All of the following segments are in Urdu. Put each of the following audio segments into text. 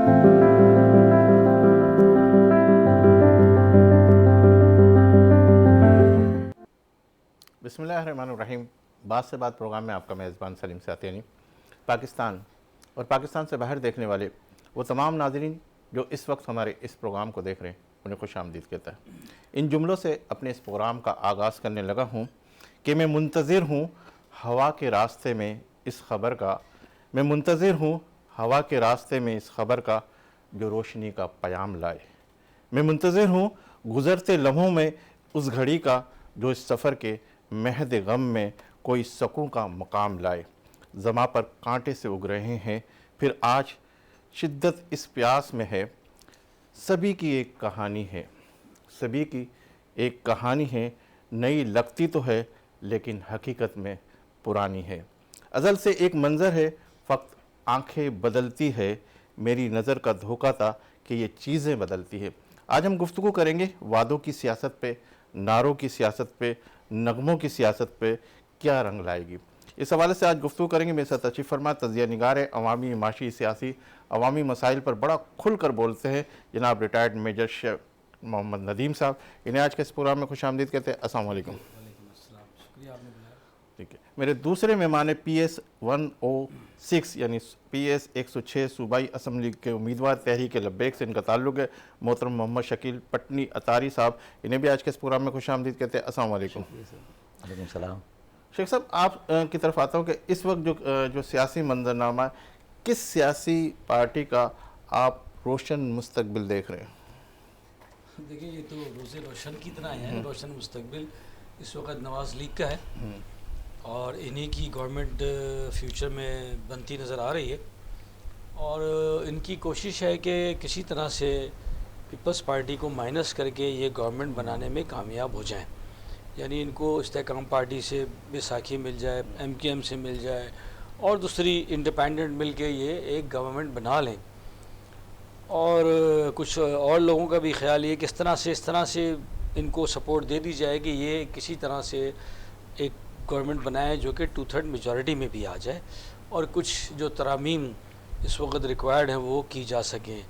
بسم اللہ الرحمن الرحیم. بات سے بات پروگرام میں آپ کا میزبان سلیم ساتینی. پاکستان اور پاکستان سے باہر دیکھنے والے وہ تمام ناظرین جو اس وقت ہمارے اس پروگرام کو دیکھ رہے ہیں انہیں خوش آمدید کہتا ہے. ان جملوں سے اپنے اس پروگرام کا آغاز کرنے لگا ہوں کہ میں منتظر ہوں ہوا کے راستے میں اس خبر کا، میں منتظر ہوں ہوا کے راستے میں اس خبر کا جو روشنی کا پیام لائے. میں منتظر ہوں گزرتے لمحوں میں اس گھڑی کا جو اس سفر کے مہد غم میں کوئی سکون کا مقام لائے. زماں پر کانٹے سے اگ رہے ہیں پھر آج شدت اس پیاس میں ہے. سبھی کی ایک کہانی ہے، سبھی کی ایک کہانی ہے، نئی لگتی تو ہے لیکن حقیقت میں پرانی ہے. ازل سے ایک منظر ہے فقط آنکھیں بدلتی ہے، میری نظر کا دھوکہ تھا کہ یہ چیزیں بدلتی ہے. آج ہم گفتگو کریں گے وعدوں کی سیاست پہ، نعروں کی سیاست پہ، نغموں کی سیاست پہ کیا رنگ لائے گی. اس حوالے سے آج گفتگو کریں گے. میرے ساتھ تشریف فرما تجزیہ نگار ہے، عوامی، معاشی، سیاسی، عوامی مسائل پر بڑا کھل کر بولتے ہیں جناب ریٹائرڈ میجر شیخ محمد ندیم صاحب. انہیں آج کے اس پروگرام میں خوش آمدید کہتے ہیں. السلام علیکم. وعلیکم السلام، شکریہ آپ نے بلایا. ٹھیک ہے. میرے دوسرے مہمان پی ایس 106 یعنی پی ایس 106 صوبائی اسمبلی کے امیدوار تحریک لبیک سے ان کا تعلق ہے، محترم محمد شکیل پٹنی اتاری صاحب. انہیں بھی آج کے اس پروگرام میں خوش آمدید کہتے ہیں. السلام علیکم. وعلیکم السلام. شیخ صاحب آپ کی طرف آتا ہوں کہ اس وقت جو سیاسی منظرنامہ ہے، کس سیاسی پارٹی کا آپ روشن مستقبل دیکھ رہے ہیں؟ دیکھیں یہ تو روز روشن کی طرح ہے. روشن مستقبل اس وقت نواز لیگ کا ہے اور انہی کی گورنمنٹ فیوچر میں بنتی نظر آ رہی ہے، اور ان کی کوشش ہے کہ کسی طرح سے پیپلز پارٹی کو مائنس کر کے یہ گورنمنٹ بنانے میں کامیاب ہو جائیں. یعنی ان کو استحکام پارٹی سے بیساکھی مل جائے، ایم کیو ایم سے مل جائے اور دوسری انڈیپینڈنٹ مل کے یہ ایک گورنمنٹ بنا لیں. اور کچھ اور لوگوں کا بھی خیال یہ کہ اس طرح سے ان کو سپورٹ دے دی جائے کہ یہ کسی طرح سے ایک گورنمنٹ بنائے جو کہ 2/3 میجورٹی میں بھی آ جائے اور کچھ جو ترامیم اس وقت ریکوائرڈ ہیں وہ کی جا سکیں.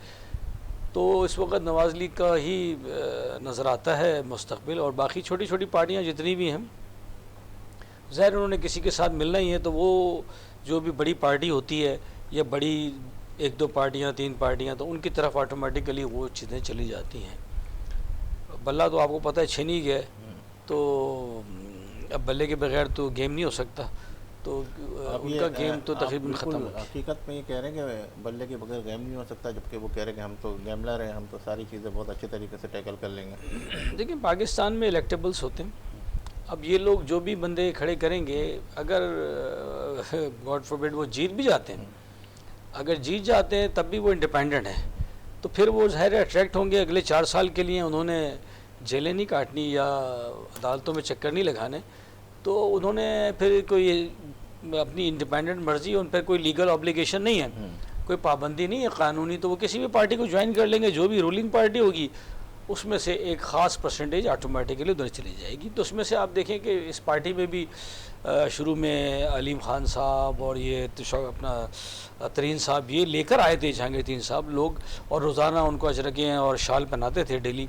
تو اس وقت نواز لیگ کا ہی نظر آتا ہے مستقبل، اور باقی چھوٹی چھوٹی پارٹیاں جتنی بھی ہیں ظاہر انہوں نے کسی کے ساتھ ملنا ہی ہے. تو وہ جو بھی بڑی پارٹی ہوتی ہے یا بڑی 1-2 پارٹیاں 3 پارٹیاں تو ان کی طرف آٹومیٹیکلی وہ چیزیں چلی جاتی ہیں. بلہ تو آپ کو پتہ ہے چھن ہی گیا، تو اب بلے کے بغیر تو گیم نہیں ہو سکتا، تو ان کا گیم تو تقریباً ختم. حقیقت میں یہ کہہ رہے ہیں کہ بلے کے بغیر گیم نہیں ہو سکتا، جبکہ وہ کہہ رہے ہیں کہ ہم تو گیملر ہیں، ہم تو ساری چیزیں بہت اچھے طریقے سے ٹیکل کر لیں گے. دیکھیں پاکستان میں الیکٹیبلز ہوتے ہیں. اب یہ لوگ جو بھی بندے کھڑے کریں گے، اگر گاڈ فوربڈ وہ جیت بھی جاتے ہیں، اگر جیت جاتے ہیں تب بھی وہ انڈیپینڈنٹ ہیں، تو پھر وہ ظاہر اٹریکٹ ہوں گے اگلے 4 سال کے لیے. انہوں نے جیلیں نہیں کاٹنی یا عدالتوں میں چکر نہیں لگانے، تو انہوں نے پھر کوئی اپنی انڈیپینڈنٹ مرضی، ان پر کوئی لیگل آبلیگیشن نہیں ہے، کوئی پابندی نہیں ہے قانونی، تو وہ کسی بھی پارٹی کو جوائن کر لیں گے. جو بھی رولنگ پارٹی ہوگی اس میں سے ایک خاص پرسنٹیج آٹومیٹیکلی ادھر چلی جائے گی. تو اس میں سے آپ دیکھیں کہ اس پارٹی میں بھی شروع میں علیم خان صاحب اور یہ اپنا ترین صاحب یہ لے کر آئے تھے، جہانگیر ترین صاحب لوگ، اور روزانہ ان کو اجرکیں اور شال پہناتے تھے ڈیلی.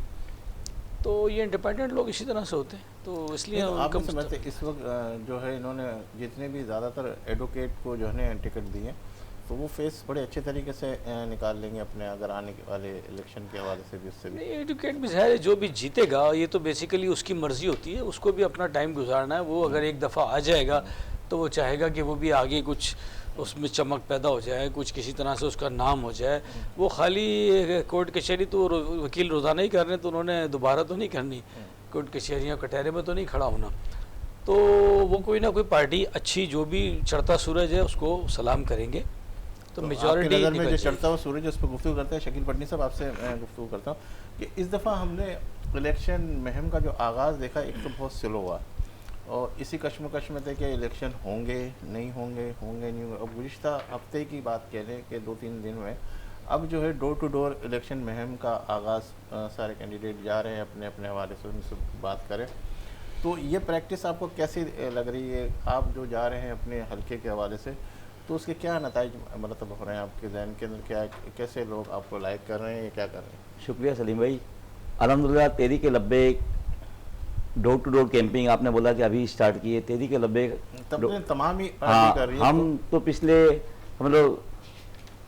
تو یہ انڈیپینڈنٹ لوگ اسی طرح سے ہوتے ہیں، تو اس لیے آپ سمجھتے اس وقت جو ہے انہوں نے جتنے بھی زیادہ تر ایڈوکیٹ کو جو ہے ٹکٹ دیے تو وہ فیس بڑے اچھے طریقے سے نکال لیں گے اپنے اگر آنے والے الیکشن کے حوالے سے بھی. اس سے بھی ایڈوکیٹ بھی ظاہر ہے جو بھی جیتے گا یہ تو بیسیکلی اس کی مرضی ہوتی ہے، اس کو بھی اپنا ٹائم گزارنا ہے. وہ اگر ایک دفعہ آ جائے گا تو وہ چاہے گا کہ وہ بھی آگے کچھ اس میں چمک پیدا ہو جائے، کچھ کسی طرح سے اس کا نام ہو جائے. وہ خالی کورٹ کچہری تو وکیل روزانہ ہی کر رہے ہیں، تو انہوں نے دوبارہ تو نہیں کرنی کورٹ کچہریاں کٹہرے میں تو نہیں کھڑا ہونا. تو وہ کوئی نہ کوئی پارٹی اچھی جو بھی چڑھتا سورج ہے اس کو سلام کریں گے. تو میجورٹی نظر میں جو چڑھتا ہوا سورج اس پہ گفتگو کرتے ہیں. شکیل پٹنی صاحب آپ سے میں گفتگو کرتا ہوں کہ اس دفعہ ہم نے الیکشن مہم کا جو آغاز دیکھا ایک تو بہت سلو ہوا اور اسی کشمکش میں تھے کہ الیکشن ہوں گے نہیں ہوں گے نہیں ہوں گے. اب گزشتہ ہفتے کی بات کہہ لیں کہ 2-3 دن میں اب جو ہے ڈور ٹو ڈور الیکشن مہم کا آغاز سارے کینڈیڈیٹ جا رہے ہیں اپنے اپنے حوالے سے ان سے بات کریں. تو یہ پریکٹس آپ کو کیسی لگ رہی ہے؟ آپ جو جا رہے ہیں اپنے حلقے کے حوالے سے تو اس کے کیا نتائج مرتب ہو رہے ہیں آپ کے ذہن کے اندر؟ کیا کیسے لوگ آپ کو لائک کر رہے ہیں یا کیا کر رہے ہیں؟ شکریہ سلیم بھائی. الحمدللہ تحریک لبیک ڈور ٹو ڈور کیمپنگ آپ نے بولا کہ ابھی اسٹارٹ کی ہے. تحریک لبیک تمام ہی پارٹی کر رہی ہے. ہم تو پچھلے ہم لوگ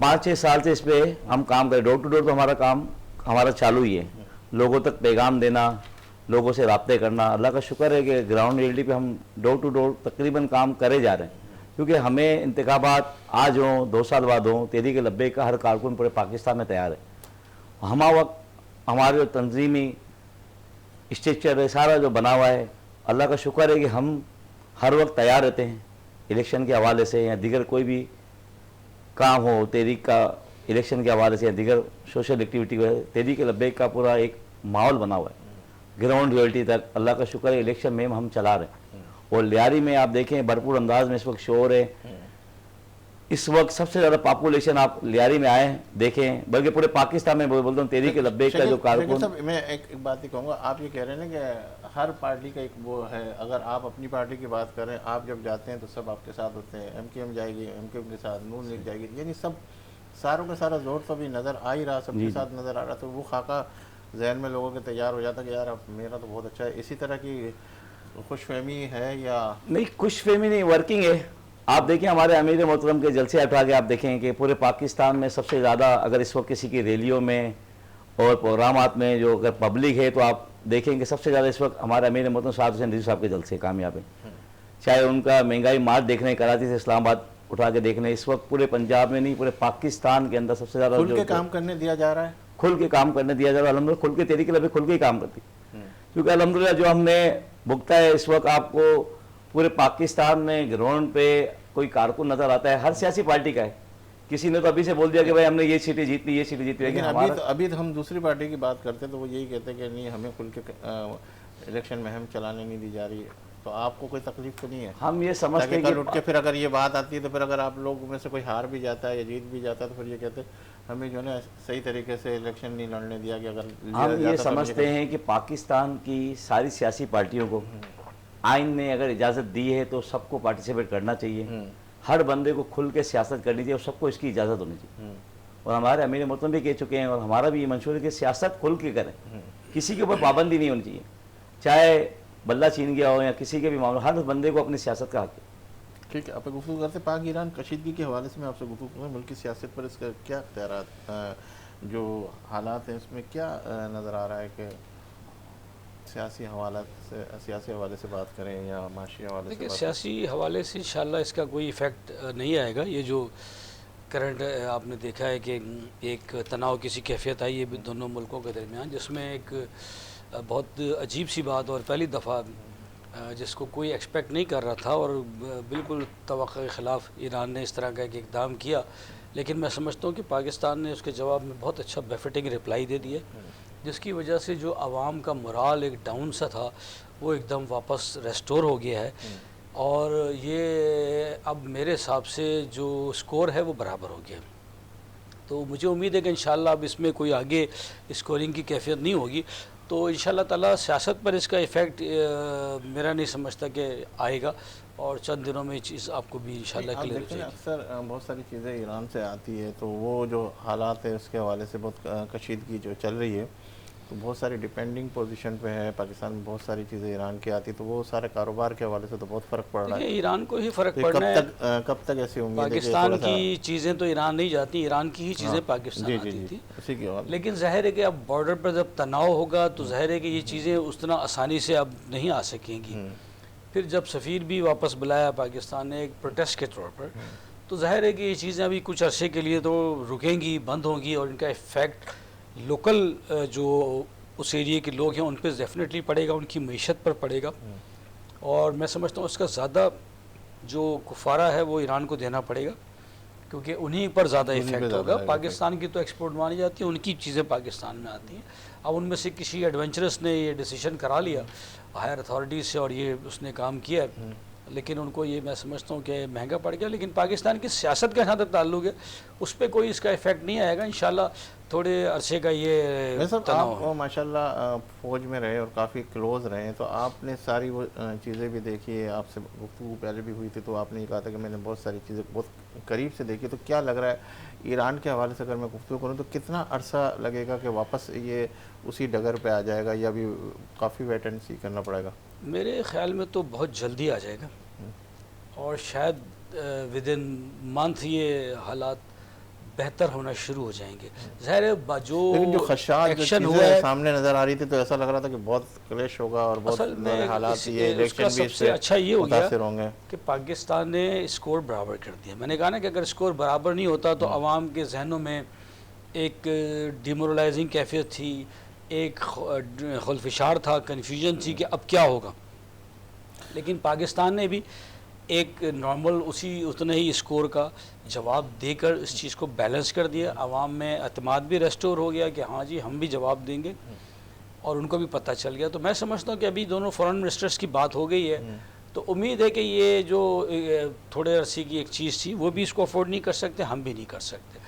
5-6 سال سے اس پہ ہم کام کریں. ڈور ٹو ڈور تو ہمارا کام ہمارا چالو ہی ہے. لوگوں تک پیغام دینا, لوگوں سے رابطے کرنا. اللہ کا شکر ہے کہ گراؤنڈ ریئلٹی پہ ہم ڈور ٹو ڈور تقریباً کام کرے جا رہے ہیں, کیونکہ ہمیں انتخابات آج ہوں 2 سال بعد ہوں, تحریک لبیک کا ہر کارکن پورے پاکستان میں تیار ہے. ہمہ وقت ہمارے جو تنظیمی اسٹرکچر ہے سارا جو بنا ہوا ہے, اللہ کا شکر ہے کہ ہم ہر وقت تیار رہتے ہیں. الیکشن کے حوالے سے یا دیگر کوئی بھی کام ہو تحریک کا, الیکشن کے حوالے سے یا دیگر سوشل ایکٹیویٹی ہو, تحریک لبیک کا پورا ایک ماحول بنا ہوا ہے گراؤنڈ ریئلٹی تک. اللہ کا شکر ہے الیکشن میں ہم چلا رہے ہیں. اور لیاری میں آپ دیکھیں بھرپور انداز میں اس وقت شور ہے. اس وقت سب سے زیادہ پاپولیشن آپ لیاری میں آئے دیکھیں, بلکہ پورے پاکستان میں بولتا ہوں تحریک لبیک کا جو کارکن. میں ایک بات ہی کہوں گا, آپ یہ کہہ رہے ہیں نا کہ ہر پارٹی کا ایک وہ ہے. اگر آپ اپنی پارٹی کی بات کریں, آپ جب جاتے ہیں تو سب آپ کے ساتھ ہوتے ہیں. ایم کیو ایم جائے گی, ایم کیو ایم کے ساتھ نون لیگ جائے گی, یعنی سب ساروں کا سارا زور تو بھی نظر آ ہی رہا, سب کے ساتھ نظر آ رہا. تو وہ خاکہ ذہن میں لوگوں کے تیار ہو جاتا کہ یار اب میرا تو بہت اچھا ہے. اسی طرح کی خوش فہمی ہے یا نہیں؟ خوش فہمی نہیں, ورکنگ ہے. آپ دیکھیں ہمارے امیر محترم کے جلسے اٹھا کے آپ دیکھیں کہ پورے پاکستان میں سب سے زیادہ اگر اس وقت کسی کی ریلیوں میں اور پروگرامات میں جو اگر پبلک ہے تو آپ دیکھیں کہ سب سے زیادہ اس وقت ہمارے امیر محترم صاحب حسین رضوی صاحب کے جلسے کامیاب ہیں. چاہے ان کا مہنگائی مارچ دیکھنے, کراچی سے اسلام آباد اٹھا کے دیکھنے, اس وقت پورے پنجاب میں نہیں پورے پاکستان کے اندر سب سے زیادہ کھل کے کام کرنے دیا جا رہا ہے. کھل کے کام کرنے دیا جا رہا ہے. الحمدللہ کھل کے تحریک لبیک کھل کے ہی کام کرتی, کیونکہ الحمدللہ جو ہم نے بھگتا ہے اس وقت آپ کو پورے پاکستان میں گراؤنڈ پہ کوئی کارکن نظر آتا ہے ہر سیاسی پارٹی کا ہے. کسی نے تو ابھی سے بول دیا کہ بھائی ہم نے یہ سیٹیں جیت لی, یہ سیٹیں جیت لی. لیکن ابھی تو ہم دوسری پارٹی کی بات کرتے ہیں تو وہ یہی کہتے ہیں کہ نہیں ہمیں کھل کے الیکشن میں ہم چلانے نہیں دی جا رہی ہے. تو آپ کو کوئی تکلیف تو نہیں ہے؟ ہم یہ سمجھتے ہیں کل اٹھ کے پھر اگر یہ بات آتی ہے تو پھر اگر آپ لوگوں میں سے کوئی ہار بھی جاتا ہے یا جیت بھی جاتا ہے تو پھر یہ کہتے ہیں ہمیں جو ہے نا صحیح طریقے سے الیکشن نہیں لڑنے دیا کہ اگر ہم یہ سمجھتے ہیں کہ پاکستان کی ساری سیاسی پارٹیوں کو آئین نے اگر اجازت دی ہے تو سب کو پارٹیسپیٹ کرنا چاہیے. ہر بندے کو کھل کے سیاست کرنی چاہیے اور سب کو اس کی اجازت ہونی چاہیے. اور ہمارے امیر محترم بھی کہہ چکے ہیں اور ہمارا بھی یہ منشور ہے کہ سیاست کھل کے کریں, کسی کے اوپر پابندی نہیں ہونی چاہیے. چاہے بلہ چھین گیا ہو یا کسی کے بھی معاملہ, ہر بندے کو اپنی سیاست کا حق ہے. ٹھیک ہے, آپ گفتگو کرتے پاک ایران کشیدگی کے حوالے سے میں آپ سے گفتگو کروں. ملکی سیاست پر اس کا کیا اختیارات, جو حالات ہیں اس میں کیا نظر آ رہا ہے کہ سیاسی حوالے سے بات کریں یا معاشی حوالے سے؟ دیکھیں سیاسی حوالے سے انشاءاللہ اس کا کوئی ایفیکٹ نہیں آئے گا. یہ جو کرنٹ آپ نے دیکھا ہے کہ ایک تناؤ کسی کیفیت آئی ہے دونوں ملکوں کے درمیان, جس میں ایک بہت عجیب سی بات اور پہلی دفعہ جس کو کوئی ایکسپیکٹ نہیں کر رہا تھا اور بالکل توقع کے خلاف ایران نے اس طرح کا ایک اقدام کیا. لیکن میں سمجھتا ہوں کہ پاکستان نے اس کے جواب میں بہت اچھا بیفٹنگ رپلائی دے دی ہے, جس کی وجہ سے جو عوام کا morale ایک ڈاؤن سا تھا وہ ایک دم واپس ریسٹور ہو گیا ہے. اور یہ اب میرے حساب سے جو سکور ہے وہ برابر ہو گیا. تو مجھے امید ہے کہ انشاءاللہ اب اس میں کوئی آگے اسکورنگ کی کیفیت نہیں ہوگی. تو انشاءاللہ تعالیٰ سیاست پر اس کا ایفیکٹ میرا نہیں سمجھتا کہ آئے گا, اور چند دنوں میں یہ چیز آپ کو بھی انشاءاللہ کلیئر ہو جائے گی. اکثر بہت ساری چیزیں ایران سے آتی ہے تو وہ جو حالات ہے اس کے حوالے سے بہت کشیدگی جو چل رہی ہے, تو بہت ساری ڈیپینڈنگ پوزیشن پہ ہے. پاکستان میں بہت ساری چیزیں ایران کی آتی تو وہ سارے کاروبار کے حوالے سے تو بہت فرق پڑ رہا ہے. ایران کو ہی فرق پڑنا ہے. کب تک ایسی امید ہے؟ پاکستان کی چیزیں تو ایران نہیں جاتی, ایران کی ہی چیزیں پاکستان آتی تھی. لیکن ظاہر ہے کہ اب بارڈر پر جب تناؤ ہوگا تو ظاہر ہے کہ یہ چیزیں اس طرح آسانی سے اب نہیں آ سکیں گی. پھر جب سفیر بھی واپس بلایا پاکستان نے ایک پروٹیسٹ کے طور پر, تو ظاہر ہے کہ یہ چیزیں ابھی کچھ عرصے کے لیے تو رکیں گی, بند ہوں گی, اور ان کا ایفیکٹ لوکل جو اس ایریے کے لوگ ہیں ان پہ ڈیفینیٹلی پڑے گا, ان کی معیشت پر پڑے گا. اور میں سمجھتا ہوں اس کا زیادہ جو کفارہ ہے وہ ایران کو دینا پڑے گا, کیونکہ انہی پر زیادہ ایفیکٹ ہوگا. پاکستان کی تو ایکسپورٹ مانی جاتی ہے, ان کی چیزیں پاکستان میں آتی ہیں. اب ان میں سے کسی ایڈونچرس نے یہ ڈیسیشن کرا لیا ہائر اتھارٹیز سے اور یہ اس نے کام کیا ہے, لیکن ان کو یہ میں سمجھتا ہوں کہ مہنگا پڑ گیا. لیکن پاکستان کی سیاست کا جہاں تک تعلق ہے اس پہ کوئی اس کا ایفیکٹ نہیں آئے گا انشاءاللہ. تھوڑے عرصے کا یہ صاحب تناؤ ہے. آپ ماشاءاللہ فوج میں رہے اور کافی کلوز رہے ہیں، تو آپ نے ساری وہ چیزیں بھی دیکھی ہے. آپ سے گفتگو پہلے بھی ہوئی تھی تو آپ نے یہ کہا تھا کہ میں نے بہت ساری چیزیں بہت قریب سے دیکھی. تو کیا لگ رہا ہے ایران کے حوالے سے اگر میں گفتگو کروں تو کتنا عرصہ لگے گا کہ واپس یہ اسی ڈگر پہ آ جائے گا، یا بھی کافی ویٹ اینڈ سی کرنا پڑے گا؟ میرے خیال میں تو بہت جلدی آ جائے گا، اور شاید ود ان منتھ یہ حالات بہتر ہونا شروع ہو جائیں گے. ظاہر ہے لیکن جو خدشات جو ایکشن ہوا چیزیں ہے سامنے نظر آ رہی تھی تو ایسا لگ رہا تھا کہ بہت کلیش ہوگا اور بہت اصل میں نئے حالات، یہ اس الیکشن کا بھی سب اس سے اچھا یہ ہو گیا متاثر ہوں گے کہ پاکستان نے اسکور برابر کر دیا. میں نے کہا نا کہ اگر اسکور برابر نہیں ہوتا تو عوام کے ذہنوں میں ایک ڈیمورلائزنگ کیفیت تھی، ایک خلفشار تھا، کنفیوژن تھی کہ اب کیا ہوگا. لیکن پاکستان نے بھی ایک نارمل اتنے ہی اسکور کا جواب دے کر اس چیز کو بیلنس کر دیا. عوام میں اعتماد بھی ریسٹور ہو گیا کہ ہاں جی ہم بھی جواب دیں گے، اور ان کو بھی پتہ چل گیا. تو میں سمجھتا ہوں کہ ابھی دونوں فورن منسٹرز کی بات ہو گئی ہے، تو امید ہے کہ یہ جو تھوڑے عرصے کی ایک چیز تھی وہ بھی اس کو افورڈ نہیں کر سکتے، ہم بھی نہیں کر سکتے.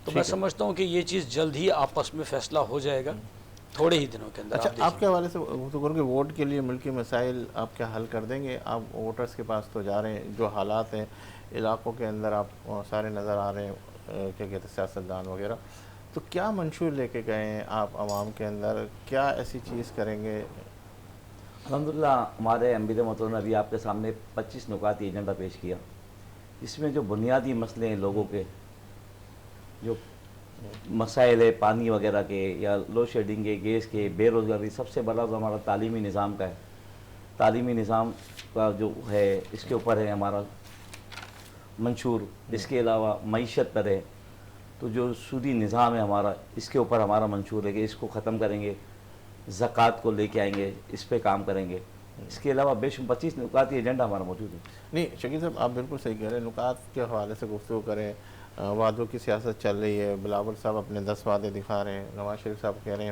تو میں سمجھتا ہوں کہ یہ چیز جلد ہی آپس میں فیصلہ ہو جائے گا تھوڑے ہی دنوں کے اندر. اچھا، آپ کے حوالے سے گفتگو کروں کہ ووٹ کے لیے ملکی مسائل آپ کیا حل کر دیں گے؟ آپ ووٹرز کے پاس تو جا رہے ہیں، جو حالات ہیں علاقوں کے اندر آپ سارے نظر آ رہے ہیں، کیا کہتے ہیں سیاستدان وغیرہ، تو کیا منشور لے کے گئے ہیں آپ عوام کے اندر؟ کیا ایسی چیز کریں گے؟ الحمدللہ ہمارے امیر محترم نے ابھی آپ کے سامنے 25 نکاتی ایجنڈا پیش کیا، جس میں جو بنیادی مسئلے ہیں لوگوں کے، جو مسائل ہے پانی وغیرہ کے یا لوڈ شیڈنگ کے، گیس کے، بے روزگاری، سب سے بڑا تو ہمارا تعلیمی نظام کا ہے. تعلیمی نظام کا جو ہے اس کے اوپر ہے ہمارا منشور. اس کے علاوہ معیشت پر ہے، تو جو سودی نظام ہے ہمارا، اس کے اوپر ہمارا منشور ہے کہ اس کو ختم کریں گے. زکوٰۃ کو لے کے آئیں گے، اس پہ کام کریں گے. اس کے علاوہ 25 نکاتی ایجنڈا ہمارا موجود ہے. نہیں شکیل صاحب، آپ بالکل صحیح کہہ رہے ہیں. نکات کے حوالے سے گفتگو کریں، وعدوں کی سیاست چل رہی ہے. بلاول صاحب اپنے 10 وعدے دکھا رہے ہیں. نواز شریف صاحب کہہ رہے ہیں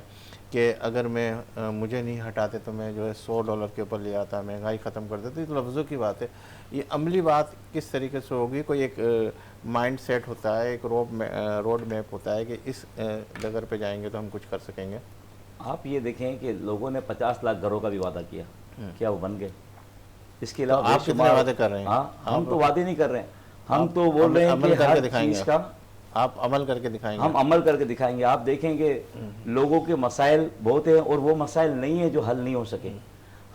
کہ اگر مجھے نہیں ہٹاتے تو میں جو ہے $100 کے اوپر لے آتا، مہنگائی ختم کر دیتے. تو لفظوں کی بات ہے، یہ عملی بات کس طریقے سے ہوگی؟ کوئی ایک مائنڈ سیٹ ہوتا ہے، ایک روڈ میپ ہوتا ہے کہ اس ڈگر پہ جائیں گے تو ہم کچھ کر سکیں گے. آپ یہ دیکھیں کہ لوگوں نے 50 لاکھ گھروں کا بھی وعدہ کیا، کیا وہ بن گئے؟ اس کے علاوہ آپ کتنے وعدے کر رہے ہیں؟ ہاں، ہم تو وعدے نہیں کر رہے ہیں، ہم تو بول رہے ہیں کہ ہر چیز کا آپ عمل کر کے دکھائیں گے. ہم عمل کر کے دکھائیں گے. آپ دیکھیں کہ لوگوں کے مسائل بہت ہیں، اور وہ مسائل نہیں ہیں جو حل نہیں ہو سکے.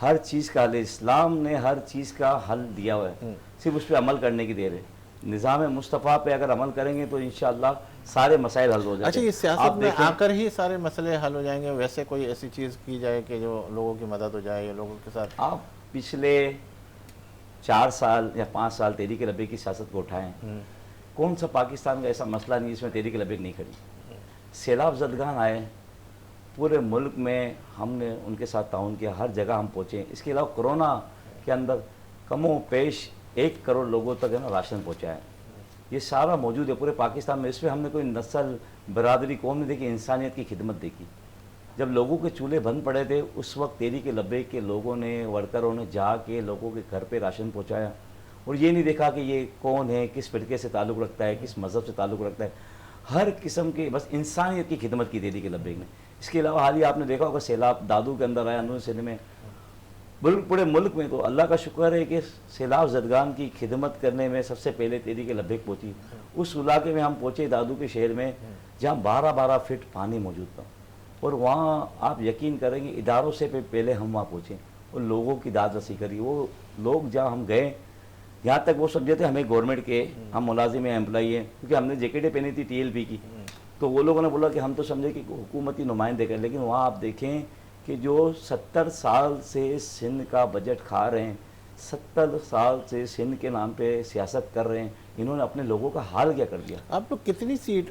ہر چیز کا حل ہے. اسلام نے ہر چیز کا حل دیا ہوا ہے، صرف اس پہ عمل کرنے کی دیر ہے. نظام مصطفیٰ پہ اگر عمل کریں گے تو انشاءاللہ سارے مسائل حل ہو جائیں گے. اچھا، یہ سیاست میں آ کر ہی سارے مسئلے حل ہو جائیں گے؟ ویسے کوئی ایسی چیز کی جائے کہ جو لوگوں کی مدد ہو جائے یا لوگوں کے ساتھ؟ آپ پچھلے 4 سال یا 5 سال تحریک لبیک کی سیاست کو اٹھائیں، کون سا پاکستان کا ایسا مسئلہ نہیں جس میں تحریک لبیک نہیں کھڑی؟ سیلاب زدگان آئے پورے ملک میں، ہم نے ان کے ساتھ تعاون کیا، ہر جگہ ہم پہنچے. اس کے علاوہ کرونا کے اندر کم و بیش 1 کروڑ لوگوں تک ہے نا راشن پہنچایا. یہ سارا موجود ہے پورے پاکستان میں. اس میں ہم نے کوئی نسل، برادری، قوم نہیں دیکھی، انسانیت کی خدمت دیکھی. جب لوگوں کے چولہے بند پڑے تھے اس وقت تحریک لبیک کے لوگوں نے، ورکروں نے جا کے لوگوں کے گھر پہ راشن پہنچایا. اور یہ نہیں دیکھا کہ یہ کون ہے، کس فرقے سے تعلق رکھتا ہے، کس مذہب سے تعلق رکھتا ہے. ہر قسم کے بس انسانیت کی خدمت کی تحریک لبیک نے. اس کے علاوہ حال ہی آپ نے دیکھا ہوگا سیلاب دادو کے اندر آیا، اندرون سندھ میں، پورے ملک میں. تو اللہ کا شکر ہے کہ سیلاب زدگان کی خدمت کرنے میں سب سے پہلے تحریک لبیک پہنچی. اس علاقے میں ہم پہنچے دادو کے شہر میں جہاں 12 فٹ پانی موجود تھا، اور وہاں آپ یقین کریں گے اداروں سے پہلے ہم وہاں پہنچے اور لوگوں کی داد رسی کری. وہ لوگ جہاں ہم گئے، یہاں تک وہ سمجھے تھے ہمیں گورنمنٹ کے، ہم ملازم ہیں، امپلائی ہیں، کیونکہ ہم نے جیکٹیں پہنی تھی TLP کی. تو وہ لوگوں نے بولا کہ ہم تو سمجھے کہ حکومتی نمائندے کر. لیکن وہاں آپ دیکھیں کہ جو 70 سال سے سندھ کا بجٹ کھا رہے ہیں، 70 سال سے سندھ کے نام پہ سیاست کر رہے ہیں، انہوں نے اپنے لوگوں کا حال کیا کر دیا. آپ لوگ کتنی سیٹ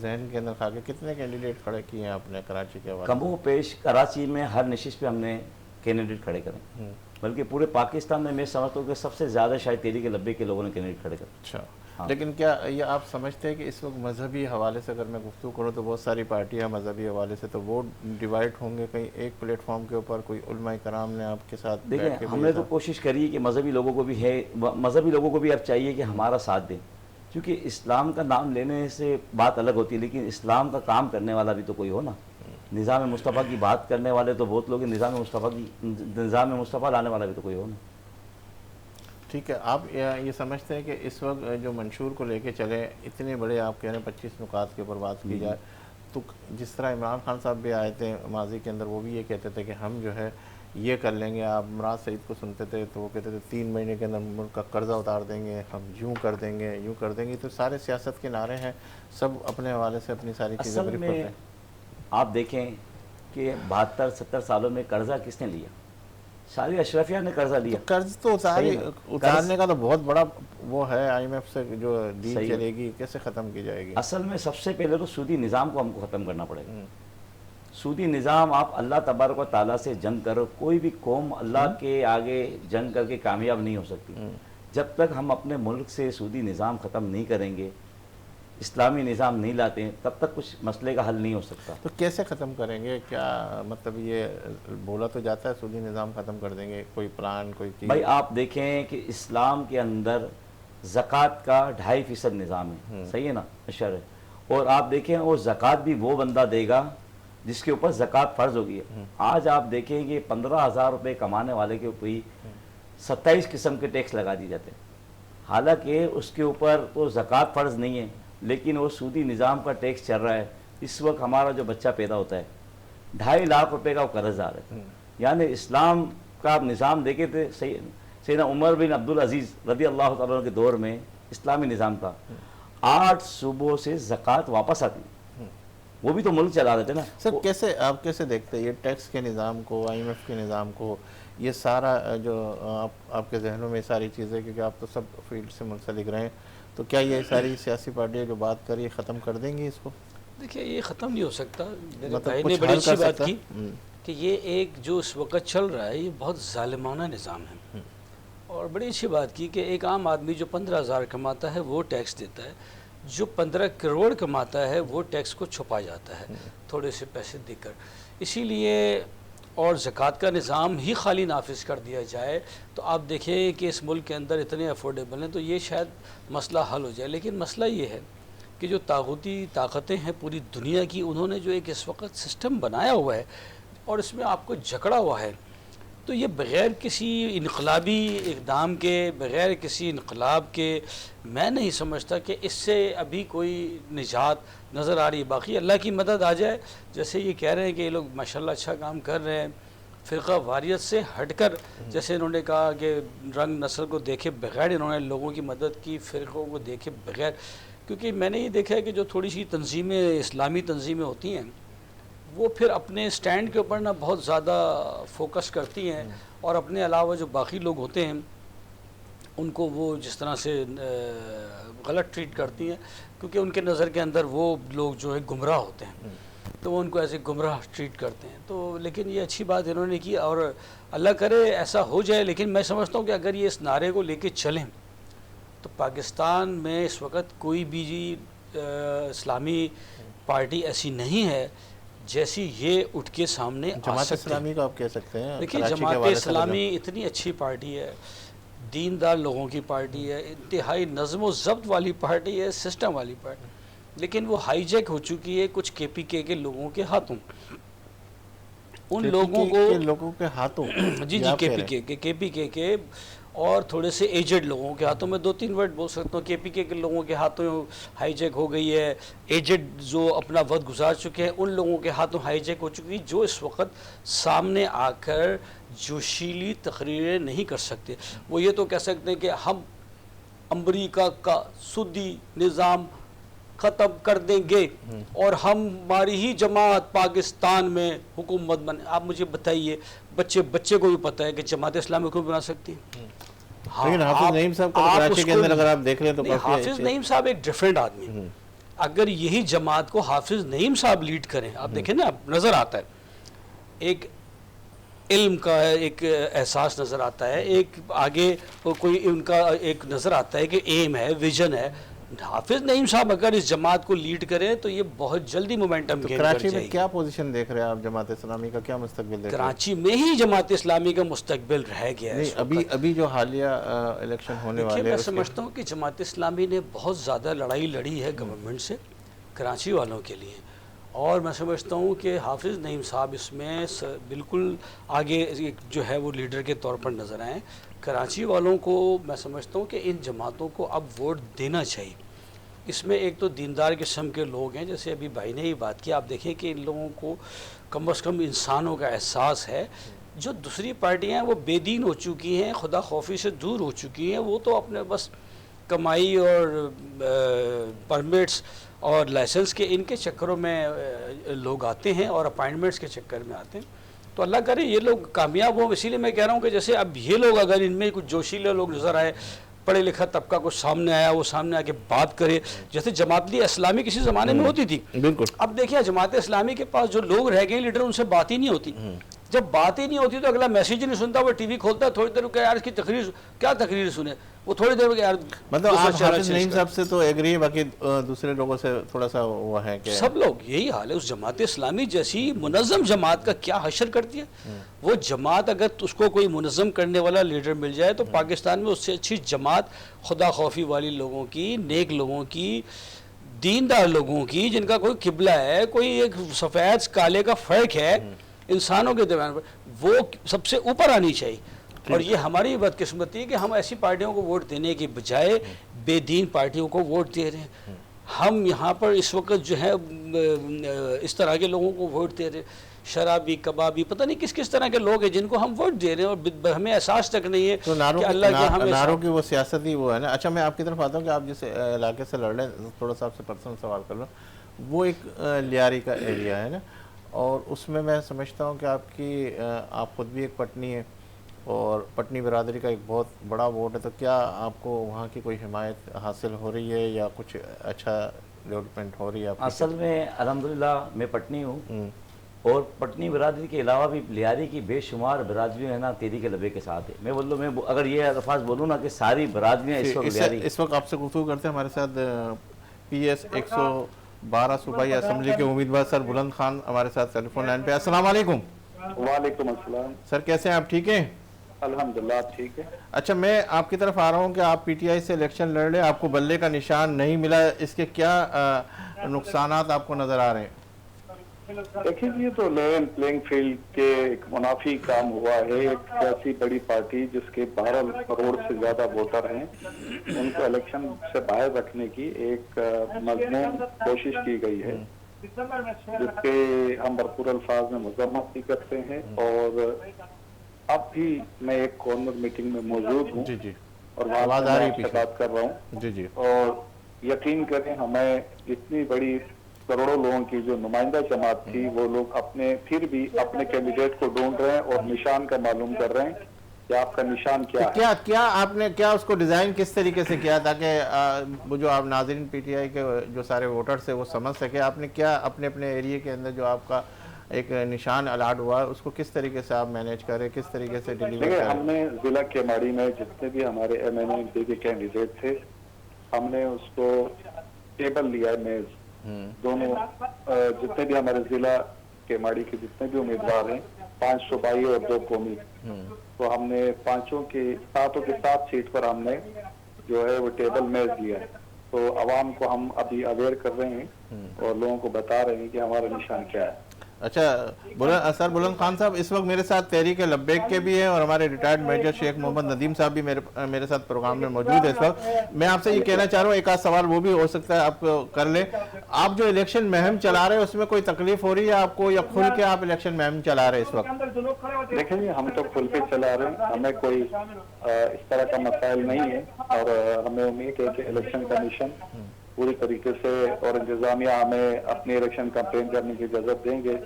ذہن کے اندر کھا کے کتنے کینڈیڈیٹ کھڑے کیے ہیں آپ نے کراچی کے حوالے؟ کم و بیش کراچی میں ہر نشست پہ ہم نے کینڈیڈیٹ کھڑے کریں، بلکہ پورے پاکستان میں میں سمجھتا ہوں کہ سب سے زیادہ شاید تحریک لبیک کے لوگوں نے کینڈیڈیٹ کھڑے کریں. اچھا. لیکن کیا یہ آپ سمجھتے ہیں کہ اس وقت مذہبی حوالے سے اگر میں گفتگو کروں تو بہت ساری پارٹیاں مذہبی حوالے سے، تو وہ ڈیوائڈ ہوں گے کہیں ایک پلیٹ فارم کے اوپر؟ کوئی علماء کرام نے آپ کے ساتھ بیٹھ کے دیکھیں ہم نے تو کوشش کری کہ مذہبی لوگوں کو بھی اب چاہیے کہ ہمارا ساتھ دیں، کیونکہ اسلام کا نام لینے سے بات الگ ہوتی ہے، لیکن اسلام کا کام کرنے والا بھی تو کوئی ہو نا۔ نظام مصطفیٰ کی بات کرنے والے تو بہت لوگ ہیں، نظام مصطفیٰ لانے والا بھی تو کوئی ہو نا۔ ٹھیک ہے، آپ یہ سمجھتے ہیں کہ اس وقت جو منشور کو لے کے چلے، اتنے بڑے آپ کہہ رہے ہیں 25 نکات کے اوپر بات کی جائے، تو جس طرح عمران خان صاحب بھی آئے تھے ماضی کے اندر، وہ بھی یہ کہتے تھے کہ ہم جو ہے یہ کر لیں گے۔ آپ مراد سعید کو سنتے تھے تو وہ کہتے تھے 3 مہینے کے اندر ملک کا قرضہ اتار دیں گے، ہم یوں کر دیں گے، یوں کر دیں گے۔ تو سارے سیاست کے نعرے ہیں، سب اپنے حوالے سے اپنی ساری چیزیں اصل بریف میں کرتے ہیں۔ آپ دیکھیں کہ 72-70 سالوں میں قرضہ کس نے لیا؟ ساری اشرفیہ نے قرضہ لیا۔ قرض تو اتارنے کا تو بہت بڑا وہ ہے، آئی ایم ایف سے جو ڈیل چلے گی کیسے ختم کی جائے گی؟ اصل میں سب سے پہلے تو سودی نظام کو ہم کو ختم کرنا پڑے گا۔ سودی نظام، آپ اللہ تبارک و تعالیٰ سے جنگ کرو، کوئی بھی قوم اللہ کے آگے جنگ کر کے کامیاب نہیں ہو سکتی۔ جب تک ہم اپنے ملک سے سودی نظام ختم نہیں کریں گے، اسلامی نظام نہیں لاتے ہیں، تب تک کچھ مسئلے کا حل نہیں ہو سکتا۔ تو کیسے ختم کریں گے؟ کیا مطلب یہ بولا تو جاتا ہے سودی نظام ختم کر دیں گے، کوئی پلان کوئی چیز؟ بھائی آپ دیکھیں کہ اسلام کے اندر زکوٰۃ کا 2.5% نظام ہے، صحیح ہے نا، اشر ہے، اور آپ دیکھیں وہ زکوٰۃ بھی وہ بندہ دے گا جس کے اوپر زکوٰۃ فرض ہوگی۔ آج آپ دیکھیں کہ 15,000 روپے کمانے والے کے اوپر 27 قسم کے ٹیکس لگا دی جاتے ہیں، حالانکہ اس کے اوپر تو زکوٰۃ فرض نہیں ہے، لیکن وہ سودی نظام کا ٹیکس چل رہا ہے۔ اس وقت ہمارا جو بچہ پیدا ہوتا ہے 2.5 لاکھ روپے کا وہ قرض دار ہے۔ یعنی اسلام کا آپ نظام دیکھے تھے، سیدنا عمر بن عبدالعزیز رضی اللہ تعالیٰ عنہ کے دور میں اسلامی نظام تھا، 8 صوبوں سے زکوٰۃ واپس آتی، وہ بھی تو ملک چلا رہے تھے نا۔ سر کیسے آپ کیسے دیکھتے ہیں یہ ٹیکس کے نظام کو، آئی ایم ایف کے نظام کو، یہ سارا جو آپ کے ذہنوں میں ساری چیزیں، کیونکہ آپ تو سب فیلڈ سے منسلک رہے ہیں، تو کیا یہ ساری سیاسی پارٹیاں جو بات کر رہی ہے ختم کر دیں گی اس کو؟ دیکھیے یہ ختم نہیں ہو سکتا۔ میرے مطلب بھائی کچھ نے بڑی حل اچھی کر بات سکتا کی کہ یہ ایک جو اس وقت چل رہا ہے یہ بہت ظالمانہ نظام ہے، اور بڑی اچھی بات کی کہ ایک عام آدمی جو 15,000 کماتا ہے وہ ٹیکس دیتا ہے، جو 15 کروڑ کماتا ہے وہ ٹیکس کو چھپا جاتا ہے تھوڑے سے پیسے دے کر۔ اسی لیے اور زکوٰۃ کا نظام ہی خالی نافذ کر دیا جائے تو آپ دیکھیں کہ اس ملک کے اندر اتنے افورڈیبل ہیں تو یہ شاید مسئلہ حل ہو جائے۔ لیکن مسئلہ یہ ہے کہ جو طاغوتی طاقتیں ہیں پوری دنیا کی، انہوں نے جو ایک اس وقت سسٹم بنایا ہوا ہے اور اس میں آپ کو جکڑا ہوا ہے، تو یہ بغیر کسی انقلابی اقدام کے، بغیر کسی انقلاب کے، میں نہیں سمجھتا کہ اس سے ابھی کوئی نجات نظر آ رہی ہے۔ باقی اللہ کی مدد آ جائے، جیسے یہ کہہ رہے ہیں کہ یہ لوگ ماشاءاللہ اچھا کام کر رہے ہیں، فرقہ واریت سے ہٹ کر، جیسے انہوں نے کہا کہ رنگ نسل کو دیکھے بغیر انہوں نے لوگوں کی مدد کی، فرقوں کو دیکھے بغیر، کیونکہ میں نے یہ دیکھا ہے کہ جو تھوڑی سی تنظیمیں، اسلامی تنظیمیں ہوتی ہیں، وہ پھر اپنے سٹینڈ کے اوپر نہ بہت زیادہ فوکس کرتی ہیں، اور اپنے علاوہ جو باقی لوگ ہوتے ہیں ان کو وہ جس طرح سے غلط ٹریٹ کرتی ہیں، کیونکہ ان کے نظر کے اندر وہ لوگ جو ہے گمراہ ہوتے ہیں، تو وہ ان کو ایسے گمراہ ٹریٹ کرتے ہیں۔ تو لیکن یہ اچھی بات انہوں نے کی، اور اللہ کرے ایسا ہو جائے۔ لیکن میں سمجھتا ہوں کہ اگر یہ اس نعرے کو لے کے چلیں تو پاکستان میں اس وقت کوئی بھی اسلامی پارٹی ایسی نہیں ہے جیسی یہ اٹھ کے سامنے آ جماعت سکتے ہیں۔ اسلامی کو آپ کہہ سکتے ہیں؟ دیکھیے جماعت اسلامی اتنی اچھی پارٹی ہے، دیندار لوگوں کی پارٹی ہے، انتہائی نظم و ضبط والی پارٹی ہے، سسٹم والی پارٹی، لیکن وہ ہائی جیک ہو چکی ہے کچھ کے پی کے لوگوں کے ہاتھوں، ان لوگوں کے ہاتھوں جی کے پی کے اور تھوڑے سے ایجڈ لوگوں کے ہاتھوں، میں 2-3 ورڈ بول سکتا ہوں، کے پی کے لوگوں کے ہاتھوں ہائی جیک ہو گئی ہے، ایجڈ جو اپنا وقت گزار چکے ہیں ان لوگوں کے ہاتھوں ہائی جیک ہو چکی ہے، جو اس وقت سامنے آ کر جوشیلی تقریریں نہیں کر سکتے۔ وہ یہ تو کہہ سکتے ہیں کہ ہم امریکہ کا سودی نظام ختم کر دیں گے اور ہماری ہی جماعت پاکستان میں حکومت بنے۔ آپ مجھے بتائیے، بچے کو بھی پتہ ہے کہ جماعت اسلامی حکومت بنا سکتی ہے۔ لیکن حافظ نعیم صاحب کو کراچی کے اندر اگر آپ دیکھ لیں تو حافظ نعیم صاحب ایک ڈیفرنٹ آدمی ہے۔ اگر یہی جماعت کو حافظ نعیم صاحب لیڈ کریں، آپ دیکھیں نا، نظر آتا ہے ایک علم کا ایک احساس نظر آتا ہے، ایک آگے کوئی ان کا ایک نظر آتا ہے کہ ایم ہے، ویژن ہے، حافظ نعیم صاحب اگر اس جماعت کو لیڈ کریں تو یہ بہت جلدی مومنٹم گین کر کراچی جائے میں گی. کیا پوزیشن دیکھ رہے ہیں آپ جماعت اسلامی کا، کیا مستقبل دیکھ رہے ہیں؟ کراچی میں ہی جماعت اسلامی کا مستقبل رہ گیا ہے. نہیں ابھی جو حالیہ الیکشن ہونے دیکھیے والے میں ہیں سمجھتا ہوں کہ جماعت اسلامی نے بہت زیادہ لڑائی لڑی ہے گورنمنٹ سے کراچی والوں کے لیے، اور میں سمجھتا ہوں کہ حافظ نعیم صاحب اس میں بالکل آگے جو ہے وہ لیڈر کے طور پر نظر آئیں. کراچی والوں کو میں سمجھتا ہوں کہ ان جماعتوں کو اب ووٹ دینا چاہیے. اس میں ایک تو دیندار قسم کے لوگ ہیں، جیسے ابھی بھائی نے ہی بات کی، آپ دیکھیں کہ ان لوگوں کو کم از کم انسانوں کا احساس ہے. جو دوسری پارٹیاں ہیں وہ بے دین ہو چکی ہیں، خدا خوفی سے دور ہو چکی ہیں، وہ تو اپنے بس کمائی اور پرمٹس اور لائسنس کے ان کے چکروں میں لوگ آتے ہیں اور اپائنٹمنٹس کے چکر میں آتے ہیں. تو اللہ کرے یہ لوگ کامیاب ہوں. اسی لیے میں کہہ رہا ہوں کہ جیسے اب یہ لوگ اگر ان میں کچھ جوشیلے لوگ نظر آئے، پڑھے لکھا طبقہ کچھ سامنے آیا، وہ سامنے آ کے بات کرے، جیسے جماعت اسلامی کسی زمانے میں ہوتی تھی. بالکل. اب دیکھیے جماعت اسلامی کے پاس جو لوگ رہ گئے لیڈر، ان سے بات ہی نہیں ہوتی. جب بات ہی نہیں ہوتی تو اگلا میسیج نہیں سنتا، وہ ٹی وی کھولتا ہے تھوڑی دیر کہ یار اس کی تقریر، کیا تقریر سنے، وہ تھوڑی دیر یار مطلب آپ حافظ نعیم صاحب سے تو ایگری، باقی دوسرے لوگوں سے تھوڑا سا وہ ہے کہ سب لوگ یہی حال ہے. اس جماعت اسلامی جیسی منظم جماعت کا کیا حشر کرتی ہے وہ جماعت. اگر اس کو کوئی منظم کرنے والا لیڈر مل جائے تو پاکستان میں اس سے اچھی جماعت خدا خوفی والی لوگوں کی، نیک لوگوں کی، دیندار لوگوں کی، جن کا کوئی قبلہ ہے، کوئی ایک سفید کالے کا فرق ہے انسانوں کے درمیان، وہ سب سے اوپر آنی چاہیے. اور یہ ہماری بدقسمتی ہے کہ ہم ایسی پارٹیوں کو ووٹ دینے کی بجائے بے دین پارٹیوں کو ووٹ دے رہے ہیں. ہم یہاں پر اس وقت جو ہے اس طرح کے لوگوں کو ووٹ دے رہے ہیں، شرابی، کبابی، پتہ نہیں کس کس طرح کے لوگ ہیں جن کو ہم ووٹ دے رہے ہیں، اور ہمیں احساس تک نہیں ہے تو کہ اللہ کے ہمیں ناروں کی وہ سیاست ہی وہ ہے نا. اچھا میں آپ کی طرف آتا ہوں کہ آپ جس علاقے سے لڑ رہے ہیں، تھوڑا سا آپ سے پرسنل سوال کر لوں. وہ ایک لیاری کا ایریا ہے نا، اور اس میں سمجھتا ہوں کہ آپ خود بھی ایک پٹنی ہے اور پٹنی برادری کا ایک بہت بڑا ووٹ ہے. تو کیا آپ کو وہاں کی کوئی حمایت حاصل ہو رہی ہے یا کچھ اچھا ڈیولپمنٹ ہو رہی ہے آپ کی؟ اصل میں الحمدللہ میں پٹنی ہوں، اور پٹنی برادری کے علاوہ بھی لیاری کی بے شمار برادریاں ہیں نا تیری کے لبے کے ساتھ ہے. میں بولوں، میں اگر یہ الفاظ بولوں نا کہ ساری برادریاں اس وقت لیاری. اس وقت آپ سے گفتگو کرتے ہیں. ہمارے ساتھ پی ایس 112 صوبائی اسمبلی کے امیدوار سر بلند خان ہمارے ساتھ ٹیلی فون لائن پہ. السلام علیکم. وعلیکم السلام سر کیسے ہیں آپ؟ ٹھیک ہیں؟ الحمدللہ آپ ٹھیک ہے. اچھا میں آپ کی طرف آ رہا ہوں کہ آپ پی ٹی آئی سے الیکشن لڑ رہے ہیں، آپ کو بلے کا نشان نہیں ملا، اس کے کیا نقصانات آپ کو نظر آ رہے ہیں؟ دیکھیں یہ تو لیول پلینگ فیلڈ کے ایک منافی کام ہوا ہے. ایک ایسی بڑی پارٹی جس کے 12 کروڑ سے زیادہ ووٹر ہیں، ان کو الیکشن سے باہر رکھنے کی ایک مضمون کوشش کی گئی ہے، جس کے ہم بھرپور الفاظ میں مذمت بھی کرتے ہیں. اور اب بھی میں ایک کارنر میٹنگ میں موجود ہوں جی جی اور وہاں سے میں بات کر رہا ہوں. جی جی. اور یقین کریں ہمیں اتنی بڑی کروڑوں لوگوں کی جو نمائندہ جماعت تھی، وہ لوگ پھر بھی اپنے کینڈیڈیٹ کو ڈھونڈ رہے ہیں اور نشان کا معلوم کر رہے ہیں کہ آپ کا نشان کیا ہے. کیا آپ نے اس کو ڈیزائن کس طریقے سے کیا تاکہ وہ جو آپ ناظرین پی ٹی آئی کے جو سارے ووٹرز ہیں وہ سمجھ سکے؟ آپ نے کیا اپنے ایریے کے اندر جو آپ کا ایک نشان الاٹ ہوا ہے اس کو کس طریقے سے آپ مینیج کریں، کس طریقے سے ڈیلیور کریں؟ ہم نے ضلع کیماڑی میں جتنے بھی ہمارے ایم این ایم پی کے کینڈیڈیٹ تھے، ہم نے اس کو ٹیبل لیا ہے، میز دونوں، جتنے بھی ہمارے ضلع کیماڑی کے جتنے بھی امیدوار ہیں، 5 صوبائی اور 2 قومی، تو ہم نے 7 کے 7 سیٹ پر ہم نے جو ہے وہ ٹیبل میز لیا ہے. تو عوام کو ہم ابھی اویئر کر رہے ہیں اور لوگوں کو بتا رہے ہیں کہ ہمارا نشان کیا ہے. اچھا سر بلند خان صاحب، اس وقت میرے ساتھ تحریک لبیک کے بھی ہیں اور ہمارے ریٹائرڈ میجر شیخ محمد ندیم صاحب بھی میرے ساتھ پروگرام میں موجود ہے اس وقت. میں آپ سے یہ کہنا چاہ رہا ہوں، ایک آدھ سوال وہ بھی ہو سکتا ہے آپ کر لیں. آپ جو الیکشن مہم چلا رہے ہیں اس میں کوئی تکلیف ہو رہی ہے آپ کو، یا کھل کے آپ الیکشن مہم چلا رہے ہیں اس وقت؟ دیکھیں جی، ہم تو کھل کے چلا رہے ہیں، ہمیں کوئی اس طرح کا مسائل نہیں ہے، اور ہمیں امید ہے کہ الیکشن کمیشن پوری طریقے سے اور انتظامیہ ہمیں اپنی الیکشن کمپین کرنے کی اجازت دیں گے.